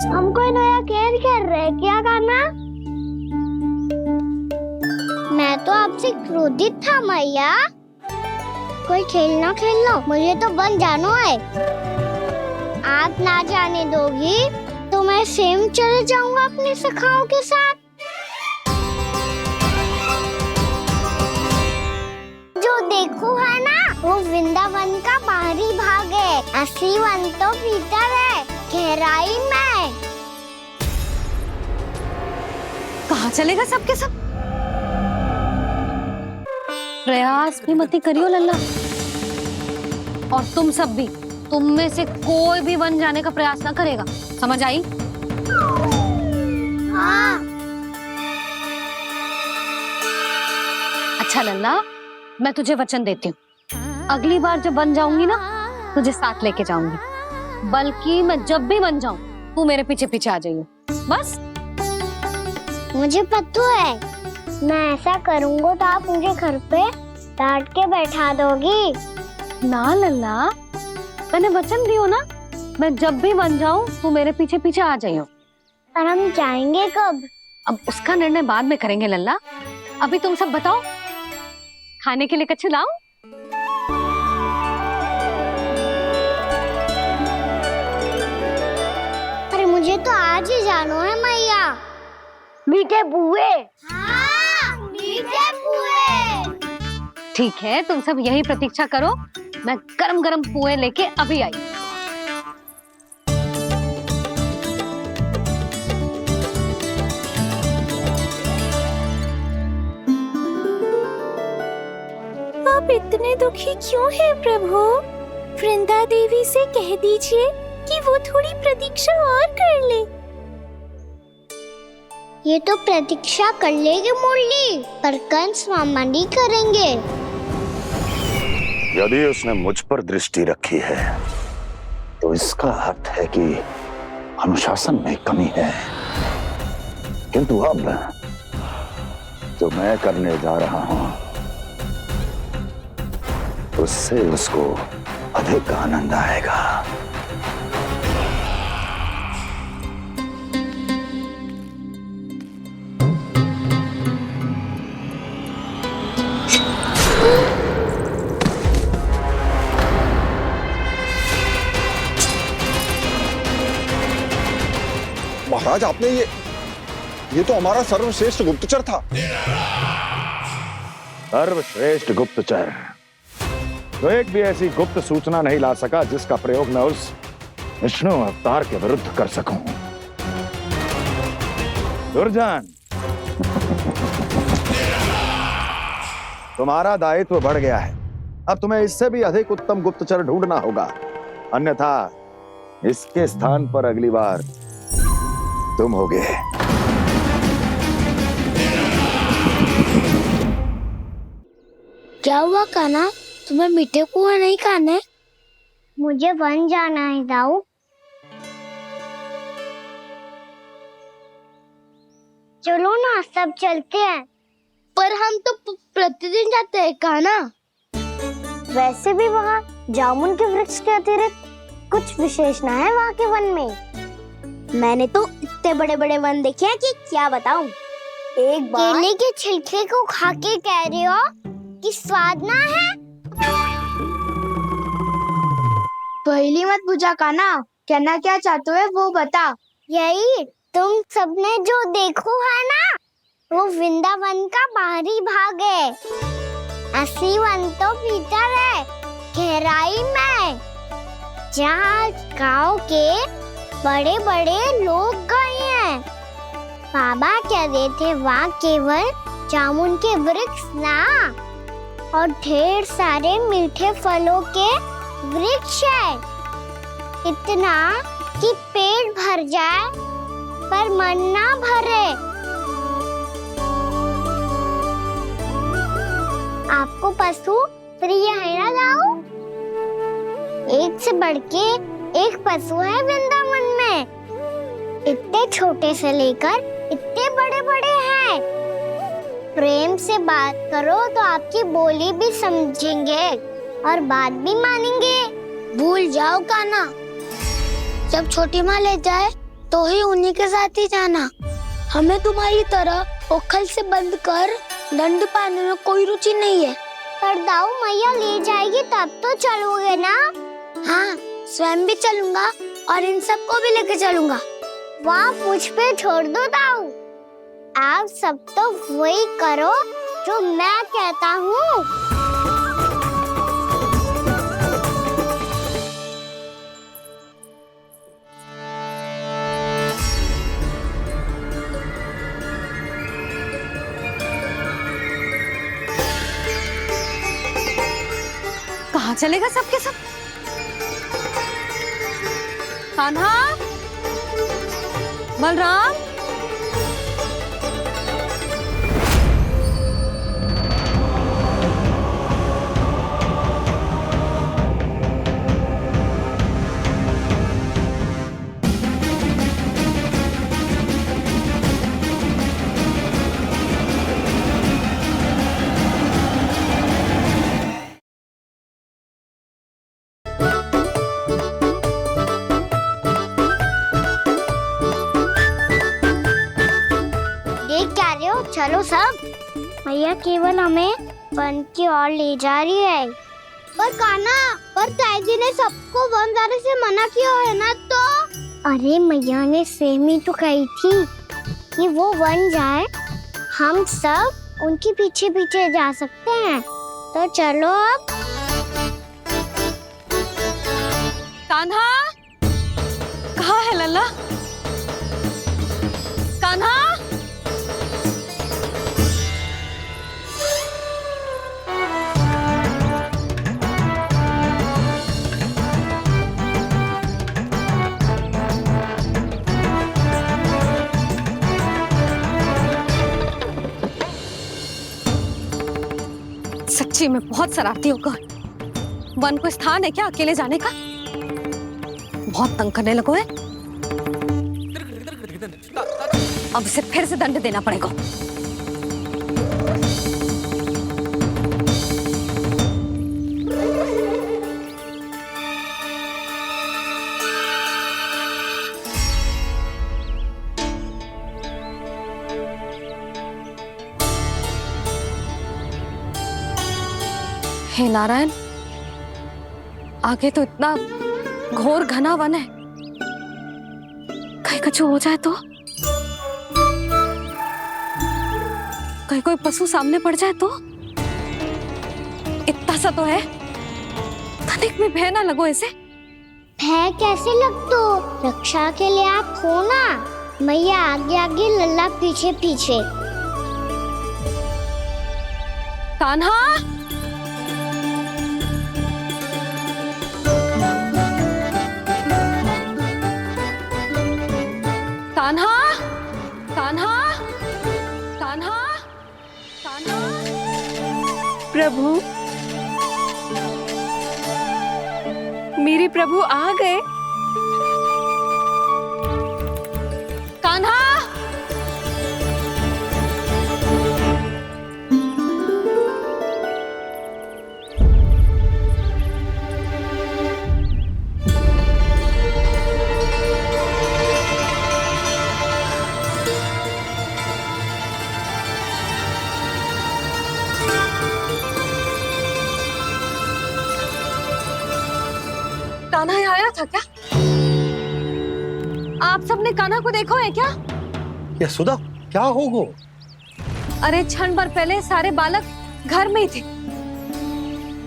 S4: हम कोई नया खेल खेल रहे क्या करना? मैं तो आपसे क्रोधित था मैया। कोई खेलना खेल लो, मुझे तो बन जाना है। आप ना जाने दोगी तो मैं स्वयं चले जाऊंगा अपने सखाओं के साथ। जो देखो है ना, वो वृंदावन का बाहरी भाग है, असली वन तो भीतर है, गहराई में।
S1: कहाँ चलेगा सबके सब? प्रयास भी मत करियो लल्ला, और तुम सब भी, तुम में से कोई भी वन जाने का प्रयास ना करेगा, समझ आई?
S4: हाँ।
S1: अच्छा लल्ला, मैं तुझे वचन देती हूँ, अगली बार जब बन जाऊंगी ना, तुझे साथ लेके जाऊंगी। बल्कि मैं जब भी बन जाऊं, तू मेरे पीछे पीछे आ जाइए, बस।
S4: मुझे पता है मैं ऐसा करूँगा तो आप मुझे घर पे डांट के बैठा दोगी?
S1: ना लल्ला, मैंने वचन दियो ना, मैं जब भी बन जाऊं तो मेरे पीछे पीछे आ जाइयो।
S4: और हम जाएंगे कब?
S1: अब उसका निर्णय बाद में करेंगे लल्ला। अभी तुम सब बताओ, खाने के लिए कुछ लाऊं?
S4: अरे मुझे तो आज ही जाना है मैया।
S5: मीठे बुए।
S4: हाँ, मीठे बुए।
S1: ठीक है, तुम सब यही प्रतीक्षा करो, मैं गरम गरम पुए लेके अभी आई।
S2: आप इतने दुखी क्यों हैं प्रभु? वृंदा देवी से कह दीजिए कि वो थोड़ी प्रतीक्षा और कर ले।
S4: ये तो प्रतीक्षा कर लेगी मुरली, पर कंस मामा नहीं करेंगे।
S15: यदि उसने मुझ पर दृष्टि रखी है तो इसका अर्थ है कि अनुशासन में कमी है। किंतु अब जो मैं करने जा रहा हूं उससे उसको अधिक आनंद आएगा।
S14: महाराज, आपने ये तो हमारा सर्वश्रेष्ठ गुप्तचर था।
S15: सर्वश्रेष्ठ गुप्तचर तो एक भी ऐसी गुप्त सूचना नहीं ला सका जिसका प्रयोग मैं उस विष्णु अवतार के विरुद्ध कर सकूं। दुर्जन, तुम्हारा दायित्व बढ़ गया है। अब तुम्हें इससे भी अधिक उत्तम गुप्तचर ढूंढना होगा, अन्यथा इसके स्थान पर अगली बार तुम होगे।
S5: क्या हुआ कान्हा, तुम्हें मीठे पुए नहीं खाने?
S4: मुझे वन जाना है दाऊ। चलो ना, सब चलते हैं।
S5: पर हम तो प्रतिदिन जाते हैं कान्हा।
S4: वैसे भी वहाँ जामुन के वृक्ष के अतिरिक्त कुछ विशेष ना है वहाँ के वन में।
S5: मैंने तो इतने बड़े बड़े वन देखे हैं कि क्या बताऊं। एक बार
S4: केले के छिलके को खा के कह रहे हो कि स्वाद ना है?
S5: पहली मत पूछा कान्हा, कहना क्या चाहते हो वो बता।
S4: यही तुम सबने जो देखो है ना, वो वृंदावन का बाहरी भाग है। असली वन तो भीतर है, गहराई में, जहाँ गाँव के बड़े बड़े लोग गए हैं। बाबा कह रहे थे वहाँ केवल जामुन के वृक्ष ना, और ढेर सारे मीठे फलों के वृक्ष है। इतना कि पेट भर जाए पर मन ना भरे। आपको पशु प्रिय है ना दाऊ? एक से बढ़ के एक पशु है वृंदावन में। इतने छोटे से लेकर इतने बड़े बड़े हैं। प्रेम से बात करो तो आपकी बोली भी समझेंगे और बात भी मानेंगे।
S5: भूल जाओ कान्हा, जब छोटी माँ ले जाए तो ही उन्हीं के साथ ही जाना। हमें तुम्हारी तरह ओखल से बंद कर दंड पाने में कोई रुचि नहीं है।
S4: पर दाऊ मैया ले जाएगी तब तो चलोगे ना?
S5: हाँ, स्वयं भी चलूंगा और इन सबको भी लेके चलूंगा।
S4: वहाँ मुझ पे छोड़ दो दाऊ। आप सब तो वही करो जो मैं कहता हूँ।
S1: कहाँ चलेगा सबके सब? कान्हा, बलराम,
S4: चलो सब। मैया केवल हमें वन की ओर ले जा रही है। पर कान्हा, पर ताईजी ने सबको वन जाने से मना किया है ना तो? अरे मैया ने सेम ही तो कही थी कि वो वन जाए, हम सब उनके पीछे पीछे जा सकते हैं। तो चलो अब।
S1: कान्हा, कहाँ है लल्ला? कान्हा, सच्ची में बहुत शरारती होकर। वन को स्थान है क्या अकेले जाने का? बहुत तंग करने लगो है। अब इसे फिर से दंड देना पड़ेगा। हे नारायण, आगे तो इतना घोर घना वन है, कहीं कुछ हो जाए तो? कहीं कोई पशु सामने पड़ जाए तो? इतना सा तो है, तनिक में भय ना लगो ऐसे।
S4: भय कैसे लग तो? रक्षा के लिए आप हो ना। मैया आगे आगे, लल्ला पीछे पीछे।
S1: कान्हा, कान्हा, कान्हा, कान्हा, कान्हा।
S3: प्रभु, मेरे प्रभु आ गए।
S1: कान्हा, कान्हा यहाँ आया था क्या? आप सबने कान्हा को देखो है क्या?
S8: यशोदा, क्या होगा?
S1: अरे क्षण भर पहले सारे बालक घर में ही थे।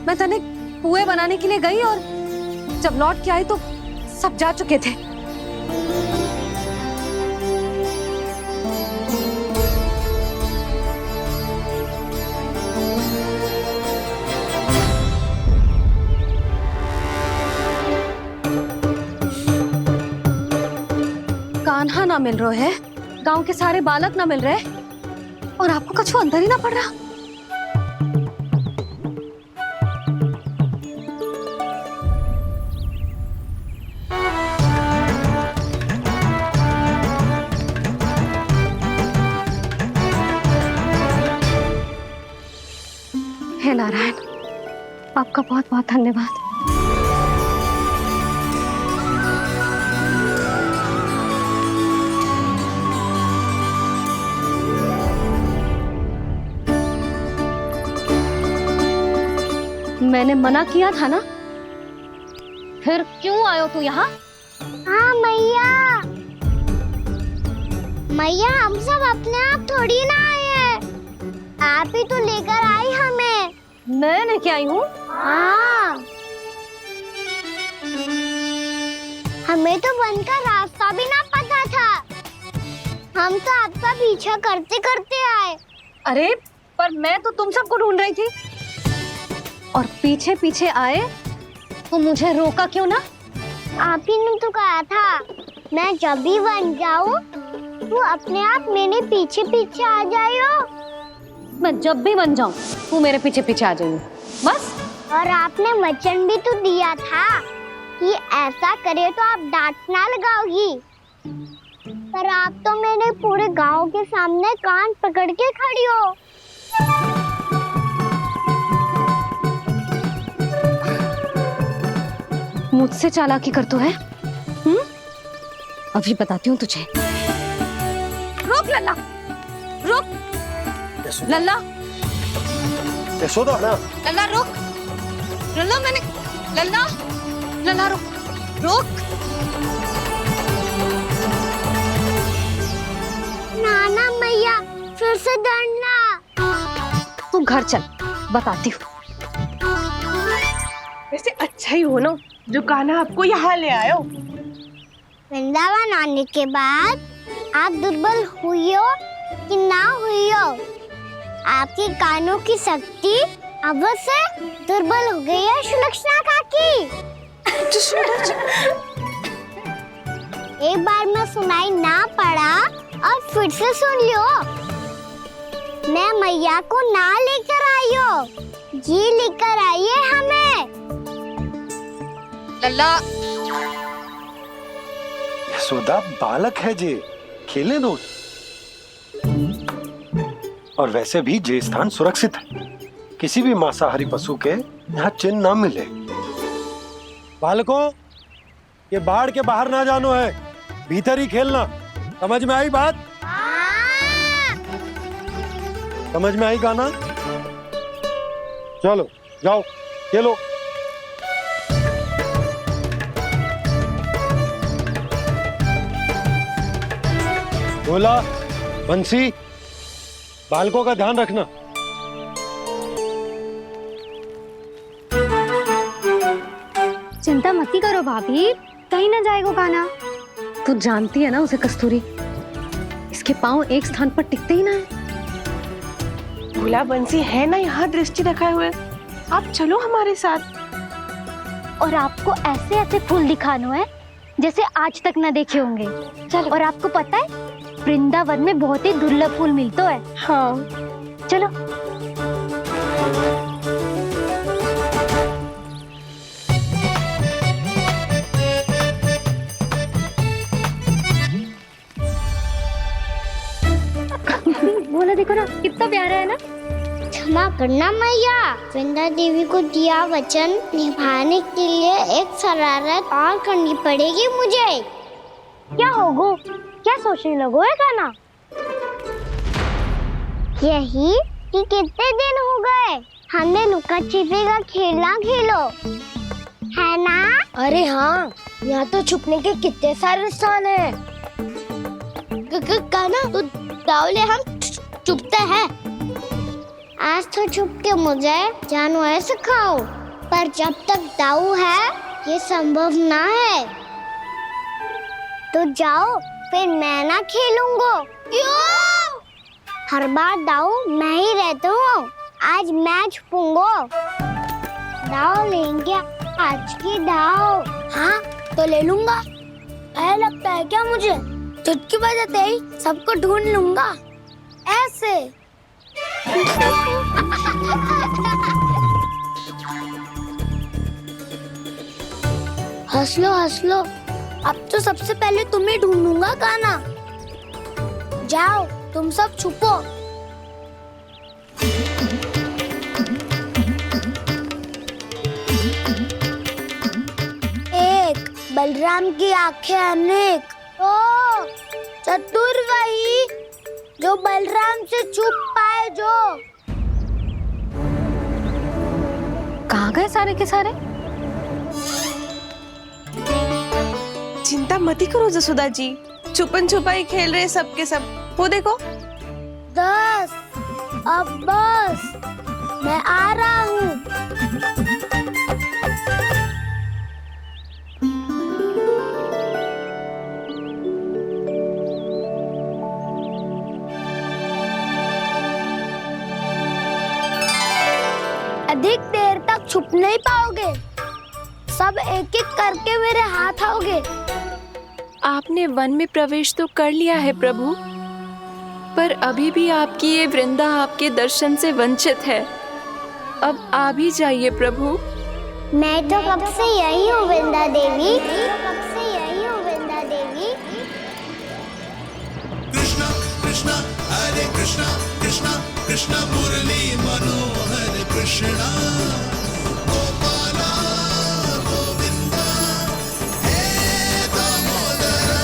S1: मैं तनिक पुए बनाने के लिए गई और जब लौट के आई तो सब जा चुके थे। कान्हा ना मिल रहे है, गांव के सारे बालक ना मिल रहे, और आपको कछु अंदर ही ना पड़ रहा। हे नारायण, आपका बहुत बहुत धन्यवाद। मैंने मना किया था ना, फिर क्यों आयो तू यहाँ?
S4: हाँ मैया, मैया हम सब अपने आप थोड़ी ना आए हैं, आप ही तो लेकर आई हमें।
S1: मैं लेके आई हूँ?
S4: हाँ, हमें तो वन का रास्ता भी ना पता था, हम तो आपका पीछा करते करते आए।
S1: अरे पर मैं तो तुम सबको ढूंढ रही थी, और पीछे पीछे आए तो मुझे रोका क्यों ना?
S4: आप ही ने तो कहा था मैं जब भी बन जाऊं तू अपने आप मेरे पीछे पीछे आ जाइयो।
S1: मैं जब भी बन जाऊं तू मेरे पीछे पीछे आ जाइयो बस।
S4: और आपने वचन भी तो दिया था कि ऐसा करे तो आप डांट ना लगाओगी, पर आप तो मेरे पूरे गांव के सामने कान पकड़ के खड़ी हो।
S1: मुझसे चालाकी कर तो है? अभी बताती हूँ तुझे। रुक लल्ला, रुक। लल्ला
S8: यशोदा ना
S1: लल्ला रुक। लल्ला मैंने लल्ला लल्ला रुक रुक।
S4: नाना मैया फिर से डरना।
S1: तू घर चल, बताती हूँ।
S10: वैसे अच्छा ही हो ना जो कान्हा आपको यहाँ ले आयो।
S4: वृंदावन आने के बाद आप दुर्बल हुई हो कि ना हुई हो, आपके कानों की शक्ति अब से दुर्बल हो गई है सुलक्षणा काकी। एक बार में सुनाई ना पड़ा और फिर से सुन लियो। मैं मैया को ना लेकर आई हो, जी लेकर आई है हमें।
S1: लल्ला
S8: यशोदा बालक है जे, खेले दो। और वैसे भी जे स्थान सुरक्षित है, किसी भी मांसाहारी पशु के यहाँ चिन्ह ना मिले। बालकों, ये बाढ़ के बाहर ना जानो है, भीतर ही खेलना। समझ में आई बात? समझ में आई गाना? चलो जाओ खेलो। बोला बंसी, बालकों का ध्यान रखना।
S1: चिंता मत करो भाभी, कहीं ना जाएगा कान्हा। तू जानती है ना उसे कस्तूरी, इसके पांव एक स्थान पर टिकते ही ना है।
S10: भोला बंसी है ना यहाँ दृष्टि रखाए हुए, आप चलो हमारे साथ।
S4: और आपको ऐसे ऐसे फूल दिखानो है जैसे आज तक न देखे होंगे। चलो। और आपको पता है वृंदावन में बहुत ही दुर्लभ फूल मिलते हैं।
S10: हाँ
S4: चलो।
S1: बोला देखो ना कितना प्यारा है ना।
S4: क्षमा करना मैया, वृंदा देवी को दिया वचन निभाने के लिए एक शरारत और करनी पड़ेगी मुझे। क्या होगो? क्या सोचने लगो है कान्हा? यही कि कितने दिन हो गए हमने लुका छिपी का खेलना खेलो, है ना?
S5: अरे हाँ, यहाँ तो छुपने के कितने सारे स्थान हैं।
S4: कान्हा तो दावले हम छुपते हैं। आज तो छुप के मुझे जानवर सिखाओ, पर जब तक दाऊ है ये संभव ना है। तो जाओ, फिर मैं ना खेलूंगा। क्यों? हर बार दाऊ मैं ही रहता हूँ, आज मैं छुपूंगा। दाऊ लेंगे आज की दाऊ।
S5: हाँ तो ले लूंगा। ऐसा लगता है क्या मुझे? चुटकी बजाते ही सबको ढूंढ लूंगा ऐसे। हंस लो, अब तो सबसे पहले तुम्हें ढूंढूंगा कान्हा। जाओ तुम सब छुपो। एक, बलराम की आंखें अनेक। ओ चतुर वही जो बलराम से छुप पाए। जो
S1: कहाँ गए सारे के सारे?
S10: चिंता मत करो जसोदा जी, छुपन छुपाई खेल रहे सब के सब। वो देखो
S5: 10, अब बस, मैं आ रहा हूँ। अधिक देर तक छुप नहीं पाओगे, सब एक एक करके मेरे हाथ आओगे।
S3: आपने वन में प्रवेश तो कर लिया है प्रभु, पर अभी भी आपकी ये वृंदा आपके दर्शन से वंचित है। अब आ भी जाइए प्रभु।
S4: मैं तो कब से यही हूँ वृंदा देवी।
S16: कृष्णा कृष्णा हरे कृष्णा, कृष्णा कृष्णा मुरली मनोहर कृष्णा। गोपाला गोविंदा हे दामोदरा।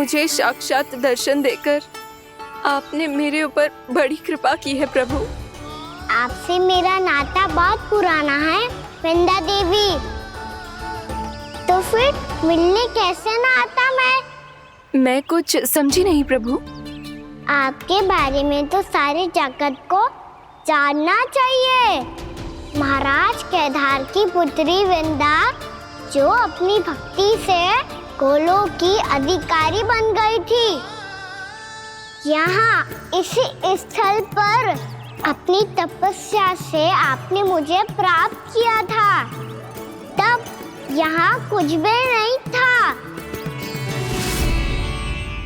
S3: मुझे साक्षात दर्शन देकर आपने मेरे ऊपर बड़ी कृपा की है प्रभु।
S4: आपसे मेरा नाता बहुत पुराना है वृंदा देवी, तो फिर मिलने कैसे ना आता
S3: मैं कुछ समझी नहीं प्रभु।
S4: आपके बारे में तो सारे जगत को जानना चाहिए। महाराज केदार की पुत्री वृंदा, जो अपनी भक्ति से गोलोक की अधिकारी बन गई थी, यहाँ इसी स्थल पर अपनी तपस्या से आपने मुझे प्राप्त किया था। तब यहाँ कुछ भी नहीं था।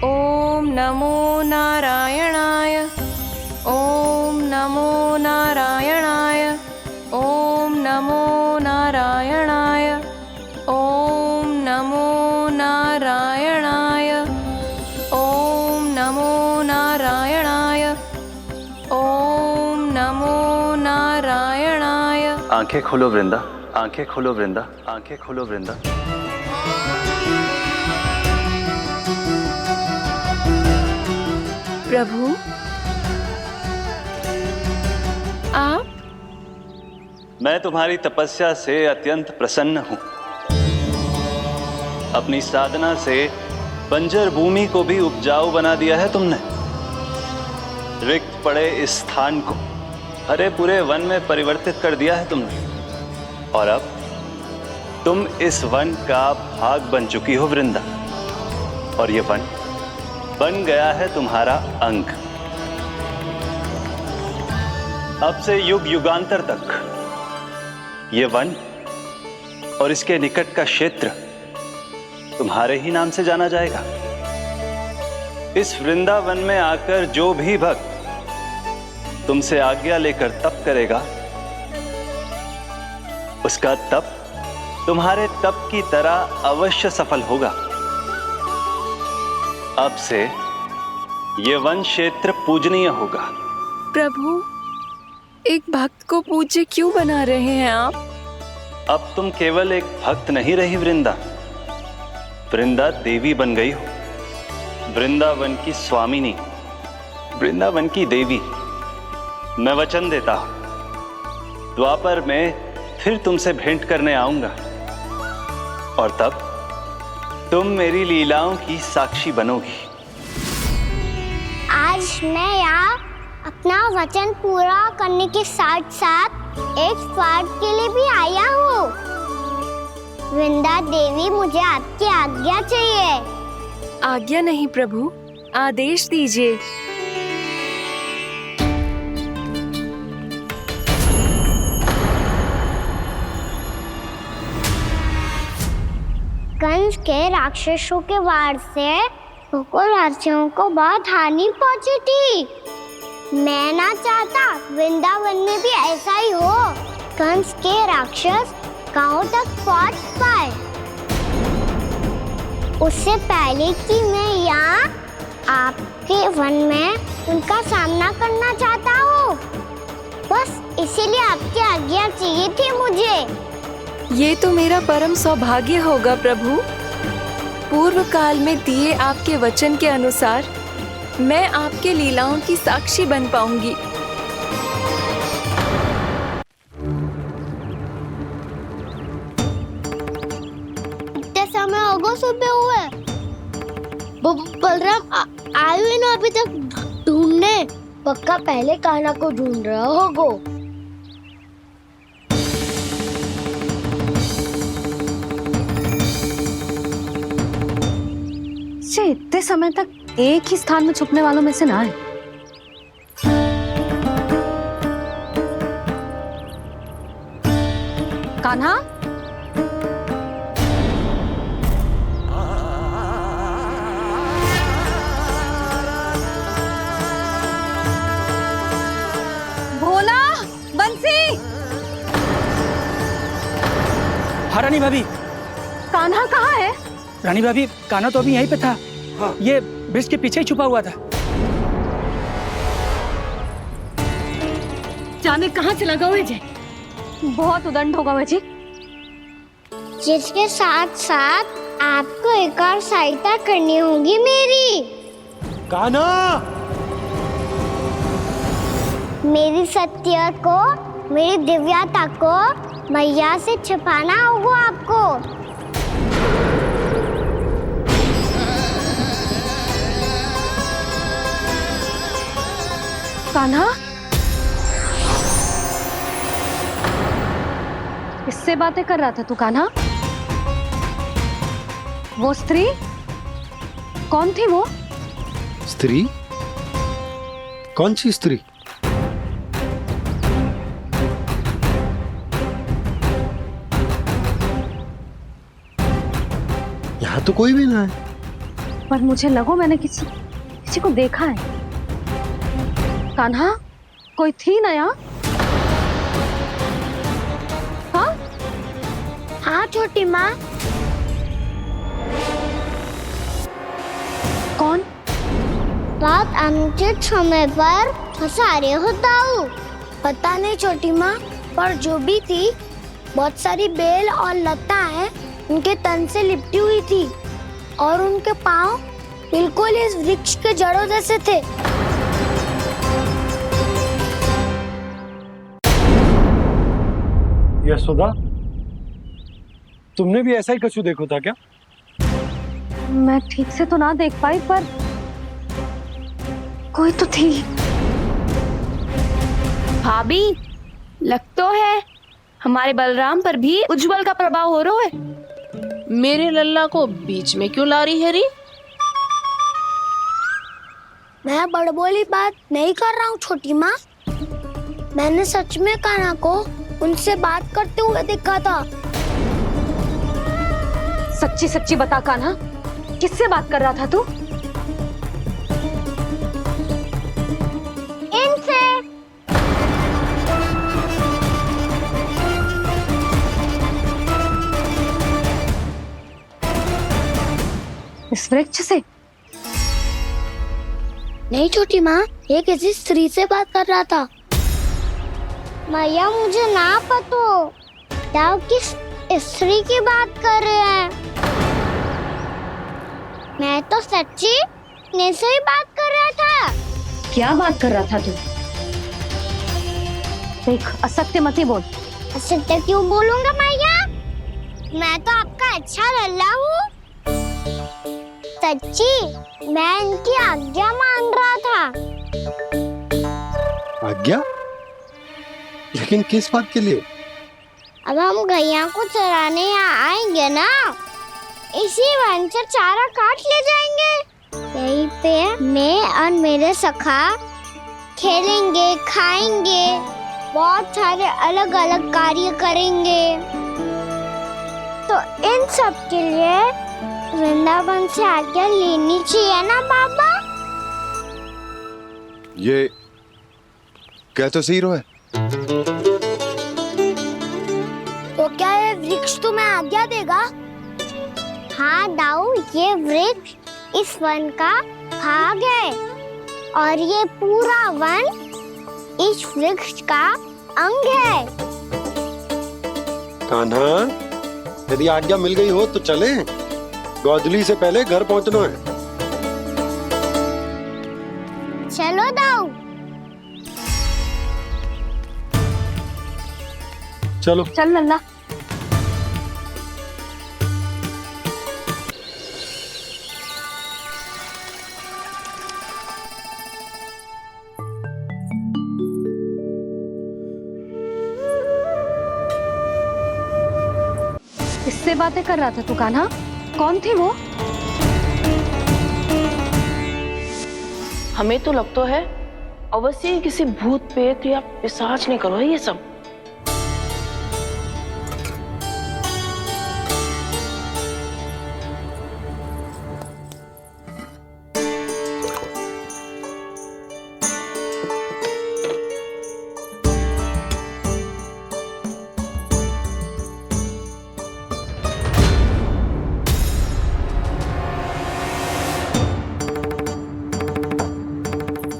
S3: ओम नमो नारायणाय, ओम नमो नारायणाय, ओम नमो नारायणाय, ओम नमो नारायणाय, ओम नमो नारायणाय, ओम नमो नारायणाय।
S15: आंखें खोलो वृंदा, आंखें खोलो वृंदा, आंखें खोलो वृंदा।
S3: प्रभु आप?
S15: मैं तुम्हारी तपस्या से अत्यंत प्रसन्न हूं। अपनी साधना से बंजर भूमि को भी उपजाऊ बना दिया है तुमने। रिक्त पड़े इस स्थान को हरे पूरे वन में परिवर्तित कर दिया है तुमने। और अब तुम इस वन का भाग बन चुकी हो वृंदा, और ये वन बन गया है तुम्हारा अंग। अब से युग युगांतर तक ये वन और इसके निकट का क्षेत्र तुम्हारे ही नाम से जाना जाएगा। इस वृंदावन में आकर जो भी भक्त तुमसे आज्ञा लेकर तप करेगा, उसका तप तुम्हारे तप की तरह अवश्य सफल होगा। अब से ये वन क्षेत्र पूजनीय होगा।
S3: प्रभु, एक भक्त को पूज्य क्यों बना रहे हैं आप?
S15: अब तुम केवल एक भक्त नहीं रही वृंदा, वृंदा देवी बन गई हो। वृंदावन की स्वामिनी, वृंदावन की देवी। मैं वचन देता हूं, द्वापर में फिर तुमसे भेंट करने आऊंगा, और तब तुम मेरी लीलाओं की साक्षी बनोगी।
S4: आज मैं यहाँ अपना वचन पूरा करने के साथ साथ एक स्वार्थ के लिए भी आया हूँ। वृंदा देवी, मुझे आपकी आज्ञा चाहिए।
S3: आज्ञा नहीं प्रभु, आदेश दीजिए।
S4: कंस के राक्षसों के वार से गोकुलवासियों को बहुत हानि पहुंची थी। मैं ना चाहता वृंदावन में भी ऐसा ही हो। कंस के राक्षस गांव तक पहुंच पाए, उससे पहले कि मैं यहाँ आपके वन में उनका सामना करना चाहता हूँ। बस इसीलिए आपकी आज्ञा चाहिए थी मुझे।
S3: ये तो मेरा परम सौभाग्य होगा प्रभु। पूर्व काल में दिए आपके वचन के अनुसार मैं आपके लीलाओं की साक्षी बन पाऊंगी।
S5: इतने समय होगा सुबह हुए। बलराम आए हुए ना अभी तक ढूंढने? पक्का पहले कान्हा को ढूंढ रहा होगा।
S1: इतने समय तक एक ही स्थान में छुपने वालों में से ना है। कान्हा, भोला, बंसी।
S13: हाँ रानी भाभी।
S1: कान्हा कहाँ है?
S13: रानी भाभी, कान्हा तो अभी यहीं पे था। हाँ। ये ब्रिज के पीछे ही छुपा हुआ था।
S1: जाने कहाँ चला गया है? बहुत उदंड होगा वह जी।
S4: जिसके साथ साथ आपको एक और सहायता करनी होगी मेरी।
S8: कान्हा,
S4: मेरी सत्य को, मेरी दिव्यता को मैया से छिपाना होगा आपको।
S1: कान्हा, किससे बातें कर रहा था तू कान्हा? वो स्त्री कौन थी? वो
S8: स्त्री? कौन सी स्त्री? यहाँ तो कोई भी ना है।
S1: पर मुझे लगो मैंने किसी को देखा है। कान्हा, कोई थी ना यहाँ? हाँ?
S4: हाँ छोटी माँ।
S1: कौन?
S4: रात अनुचित समय पर फंसारे होता हूँ।
S5: पता नहीं छोटी माँ, पर जो भी थी, बहुत सारी बेल और लताएं उनके तन से लिपटी हुई थी और उनके पाँव बिल्कुल इस वृक्ष के जड़ों जैसे थे।
S8: यशोदा, तुमने भी ऐसा ही कछु देखो था क्या?
S1: मैं ठीक से तो ना देख पाई, पर कोई तो थी।
S3: भाभी, लग तो है हमारे बलराम पर भी उज्जवल का प्रभाव हो रहा है।
S11: मेरे लल्ला को बीच में क्यों ला रही है री?
S5: मैं बड़बोली बात नहीं कर रहा हूँ छोटी माँ। मैंने सच में कान्हा को उनसे बात करते हुए देखा था।
S1: सच्ची सच्ची बता कान्हा, किससे बात कर रहा था तू?
S4: इनसे।
S1: इस वृक्ष से?
S5: नहीं छोटी माँ, ये किसी स्त्री से बात कर रहा था।
S4: मैया मुझे ना पतो क्या किस स्त्री की बात कर रहे हैं। मैं तो सच्ची ने से ही बात कर रहा था।
S1: क्या बात कर रहा था तू? देख, असत्य मत ही बोल।
S4: असत्य क्यों बोलूंगा मैया? मैं तो आपका अच्छा लल्ला हूँ। सच्ची मैं इनकी आज्ञा मान रहा था।
S8: आज्ञा? लेकिन किस बात के लिए?
S4: अब हम गैया को चराने यहाँ आएंगे ना, इसी वन से चारा काट ले जाएंगे। यहीं पे मैं और मेरे सखा खेलेंगे, खाएंगे, बहुत सारे अलग अलग कार्य करेंगे। तो इन सब के लिए वृंदावन से आज्ञा लेनी चाहिए ना बाबा?
S14: ये कह तो सही रहा है।
S5: तो क्या ये वृक्ष तुम्हें आज्ञा देगा?
S4: हाँ दाऊ, ये वृक्ष इस वन का भाग है और ये पूरा वन इस वृक्ष का अंग है।
S8: कान्हा, यदि आज्ञा मिल गई हो तो चले। गोधूली से पहले घर पहुंचना है।
S4: चलो दाऊ।
S8: चलो
S1: चल लल्ला। किससे बातें कर रहा था तू कान्हा? कौन थी वो?
S11: हमें तो लगता है अवश्य ही किसी भूत प्रेत या पिशाच ने करो ये सब।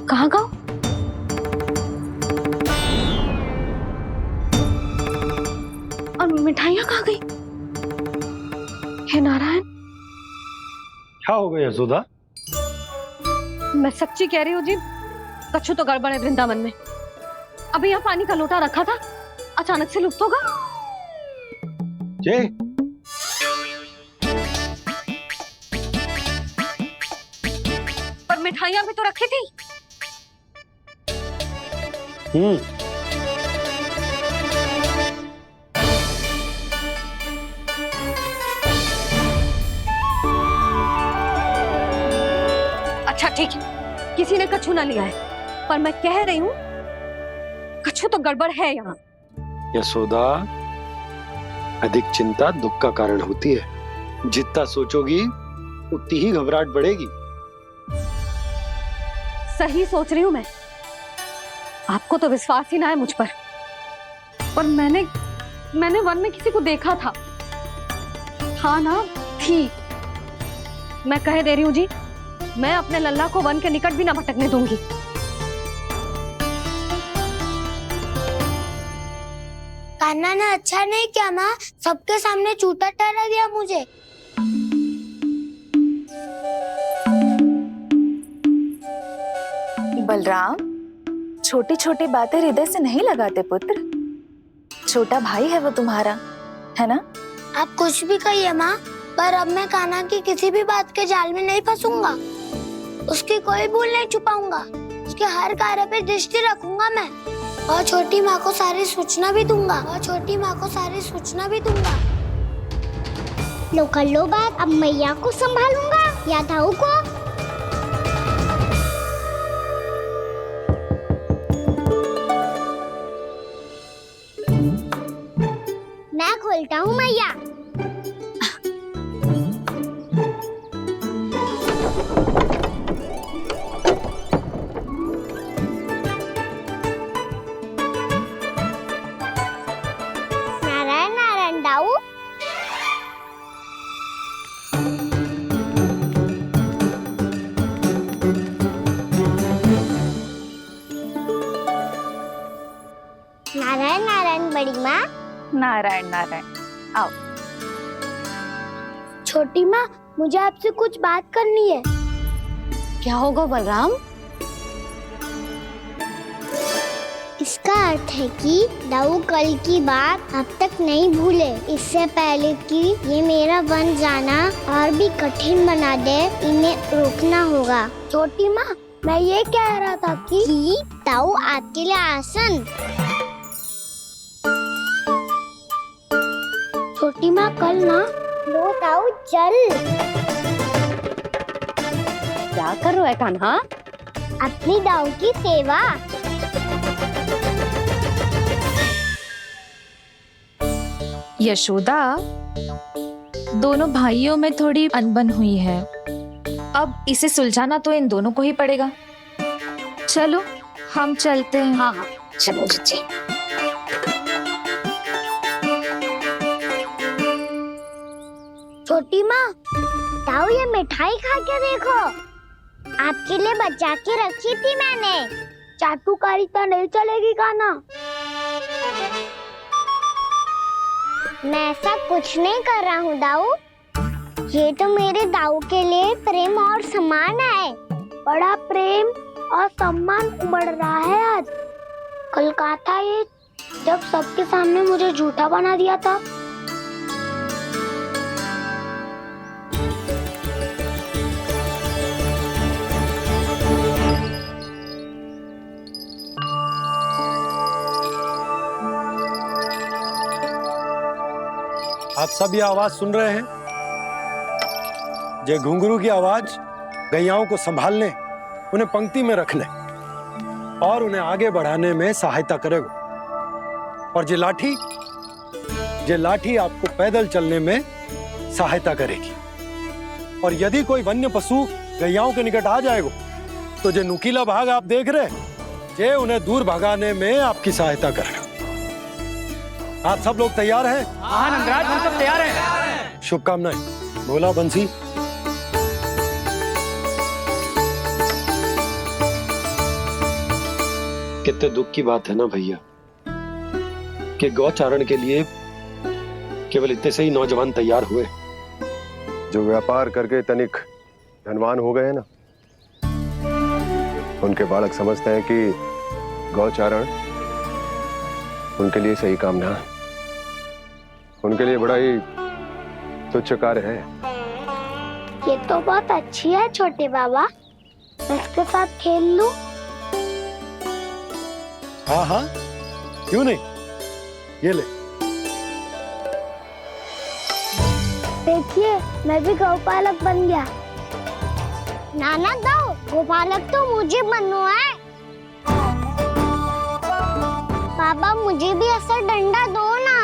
S1: कहाँ गाँव? और मिठाइयाँ कहाँ गई? हे नारायण,
S8: क्या हो गया यशोदा?
S1: मैं सच्ची कह रही हूँ जी, कछु तो गड़बड़ है वृंदावन में। अभी यहाँ पानी का लोटा रखा था, अचानक से लुप्त होगा।
S8: जय
S1: पर मिठाइयाँ भी तो रखी थी। अच्छा ठीक है, किसी ने कछु ना लिया है, पर मैं कह रही हूँ कछु तो गड़बड़ है यहाँ।
S8: यशोदा, अधिक चिंता दुख का कारण होती है। जितना सोचोगी उतनी ही घबराहट बढ़ेगी।
S1: सही सोच रही हूँ मैं। आपको तो विश्वास ही ना है मुझ पर मैंने वन में किसी को देखा था। हाँ ना, थी। मैं कह दे रही हूँ जी, मैं अपने लल्ला को वन के निकट भी ना भटकने दूंगी।
S5: कान्हा ने अच्छा नहीं किया माँ, सबके सामने झूठा ठहरा दिया मुझे।
S17: बलराम, छोटी छोटी बातें हृदय से नहीं लगाते पुत्र। छोटा भाई है वो तुम्हारा, है ना?
S5: आप कुछ भी कहिए माँ, पर अब मैं कान्हा की किसी भी बात के जाल में नहीं फंसूंगा। उसकी कोई भूल नहीं छुपाऊंगा। उसके हर कार्य पे दृष्टि रखूंगा मैं, और छोटी माँ को सारी सूचना भी दूंगा।
S4: लो कर लो बात। अब मैया को संभालूंगा या दाऊ को? मैं खोलता हूँ मैया। नारायण नारायण दाऊ। नारायण नारायण बड़ी माँ।
S17: नारायण नारायण, आओ।
S5: छोटी माँ, मुझे आपसे कुछ बात करनी है।
S1: क्या होगा बलराम?
S4: इसका अर्थ है कि दाऊ कल की बात अब तक नहीं भूले। इससे पहले कि ये मेरा वन जाना और भी कठिन बना दे, इन्हें रोकना होगा।
S5: छोटी माँ, मैं ये कह रहा था कि
S4: दाऊ आपके लिए आसन।
S5: छोटी माँ, कल ना।
S4: लो दाऊ चल।
S1: क्या कर रहा है कान्हा?
S4: अपनी दाऊ की सेवा।
S17: यशोदा, दोनों भाइयों में थोड़ी अनबन हुई है। अब इसे सुलझाना तो इन दोनों को ही पड़ेगा। चलो हम चलते हैं।
S1: हाँ हाँ चलो जी।
S4: छोटी माँ, दाऊ ये मिठाई खा के देखो। आपके लिए बचा के रखी थी मैंने।
S5: चाटुकारिता नहीं चलेगी कान्हा।
S4: मैं ऐसा कुछ नहीं कर रहा हूँ दाऊ। ये तो मेरे दाऊ के लिए प्रेम और सम्मान है।
S5: बड़ा प्रेम और सम्मान उमड़ रहा है आज। कल कहा था ये, जब सबके सामने मुझे झूठा बना दिया था।
S8: आप सब ये आवाज सुन रहे हैं? ये घुंघरू की आवाज गैयाओं को संभालने, उन्हें पंक्ति में रखने और उन्हें आगे बढ़ाने में सहायता करेगा। और ये लाठी आपको पैदल चलने में सहायता करेगी। और यदि कोई वन्य पशु गैयाओं के निकट आ जाएगा तो जो नुकीला भाग आप देख रहे हैं, ये उन्हें दूर भगाने में आपकी सहायता करेगा। आप सब लोग तैयार हैं?
S7: हाँ नंदराज, हम सब तैयार हैं।
S8: शुभकामनाएं। बोला बंसी। कितने दुख की बात है ना भैया कि गौचारण के लिए केवल इतने से ही नौजवान तैयार हुए।
S14: जो व्यापार करके तनिक धनवान हो गए ना, उनके बालक समझते हैं कि गौचारण उनके लिए सही काम ना है, उनके लिए बड़ा ही तुच्छ कार्य है।
S5: ये तो बहुत अच्छी है छोटे बाबा, मैं इसके साथ खेल लूं?
S8: हाँ हाँ, क्यों नहीं, ये ले।
S5: देखिए मैं भी गौपालक बन गया।
S4: नाना दो, गोपालक तो मुझे बनना है। पापा मुझे भी ऐसा डंडा दो ना।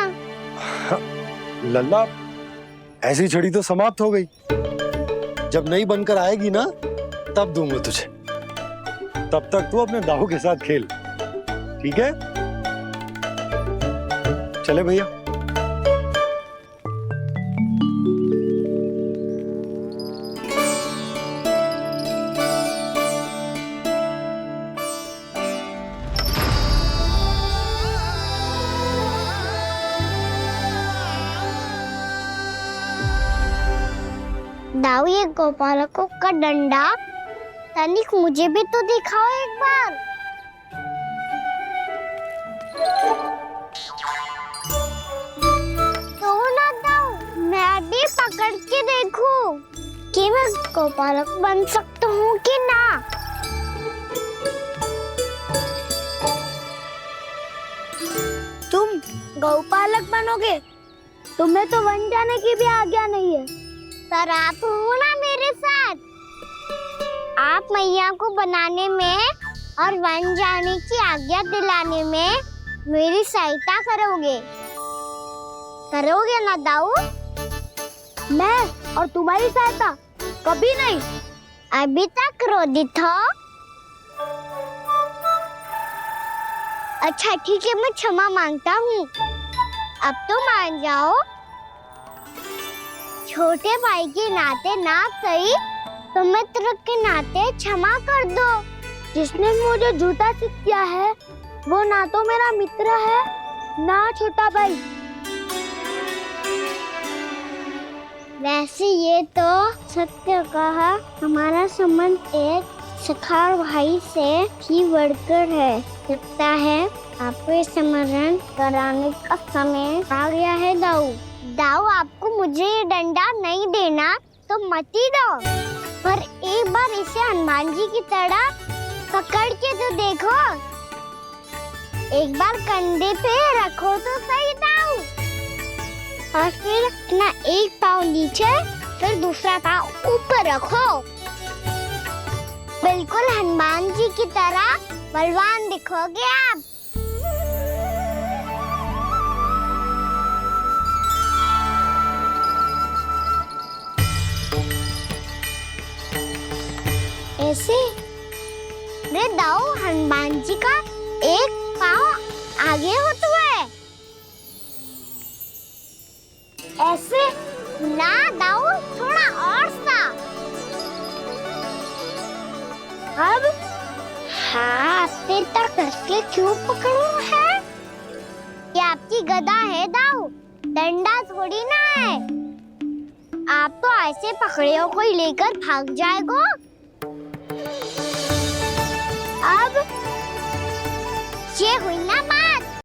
S8: लल्ला, ऐसी छड़ी तो समाप्त हो गई, जब नई बनकर आएगी ना तब दूंगा तुझे। तब तक तू अपने दाऊ के साथ खेल, ठीक है? चले भैया।
S4: दाऊ, ये गोपालकों का डंडा तनिक मुझे भी तो दिखाओ एक बार। तो ना दाऊ, मैं भी पकड़ के देखूं कि मैं गोपालक बन सकता हूँ कि ना।
S5: तुम गौपालक बनोगे? तुम्हें तो वन जाने की भी आज्ञा नहीं है।
S4: पर आप हो ना मेरे साथ, आप मैया को बनाने में और वन जाने की आज्ञा दिलाने में मेरी सहायता करोगे ना दाऊ?
S5: मैं और तुम्हारी सहायता कभी नहीं।
S4: अभी तक क्रोधित हो? अच्छा ठीक है, मैं क्षमा मांगता हूँ, अब तो मान जाओ। छोटे भाई के नाते ना सही तो मित्र के नाते क्षमा कर दो।
S5: जिसने मुझे झूठा सिख किया है वो ना तो मेरा मित्र है ना छोटा भाई।
S4: वैसे ये तो सत्य कहा, हमारा संबंध एक सखार भाई से भी बढ़कर है। लगता है आपको स्मरण कराने का समय आ गया है दाऊ। दाऊ, आपको मुझे ये डंडा नहीं देना तो मत ही दो, पर एक बार इसे हनुमान जी की तरह पकड़ के तो देखो। एक बार कंधे पे रखो तो सही दाऊ, और फिर अपना एक पाँव नीचे फिर दूसरा पाँव ऊपर रखो। बिल्कुल हनुमान जी की तरह बलवान दिखोगे आप। ऐसे रे दाऊ, हनुमान जी का एक पाँव आगे होता है। ऐसे ना दाऊ, थोड़ा और सा। अब हाथ पे तक कसके क्यों पकड़ू है? ये आपकी गदा है दाऊ, डंडा थोड़ी ना है। आप तो ऐसे पकड़ियों को लेकर भाग जाएगो। अब ये हुई ना बात।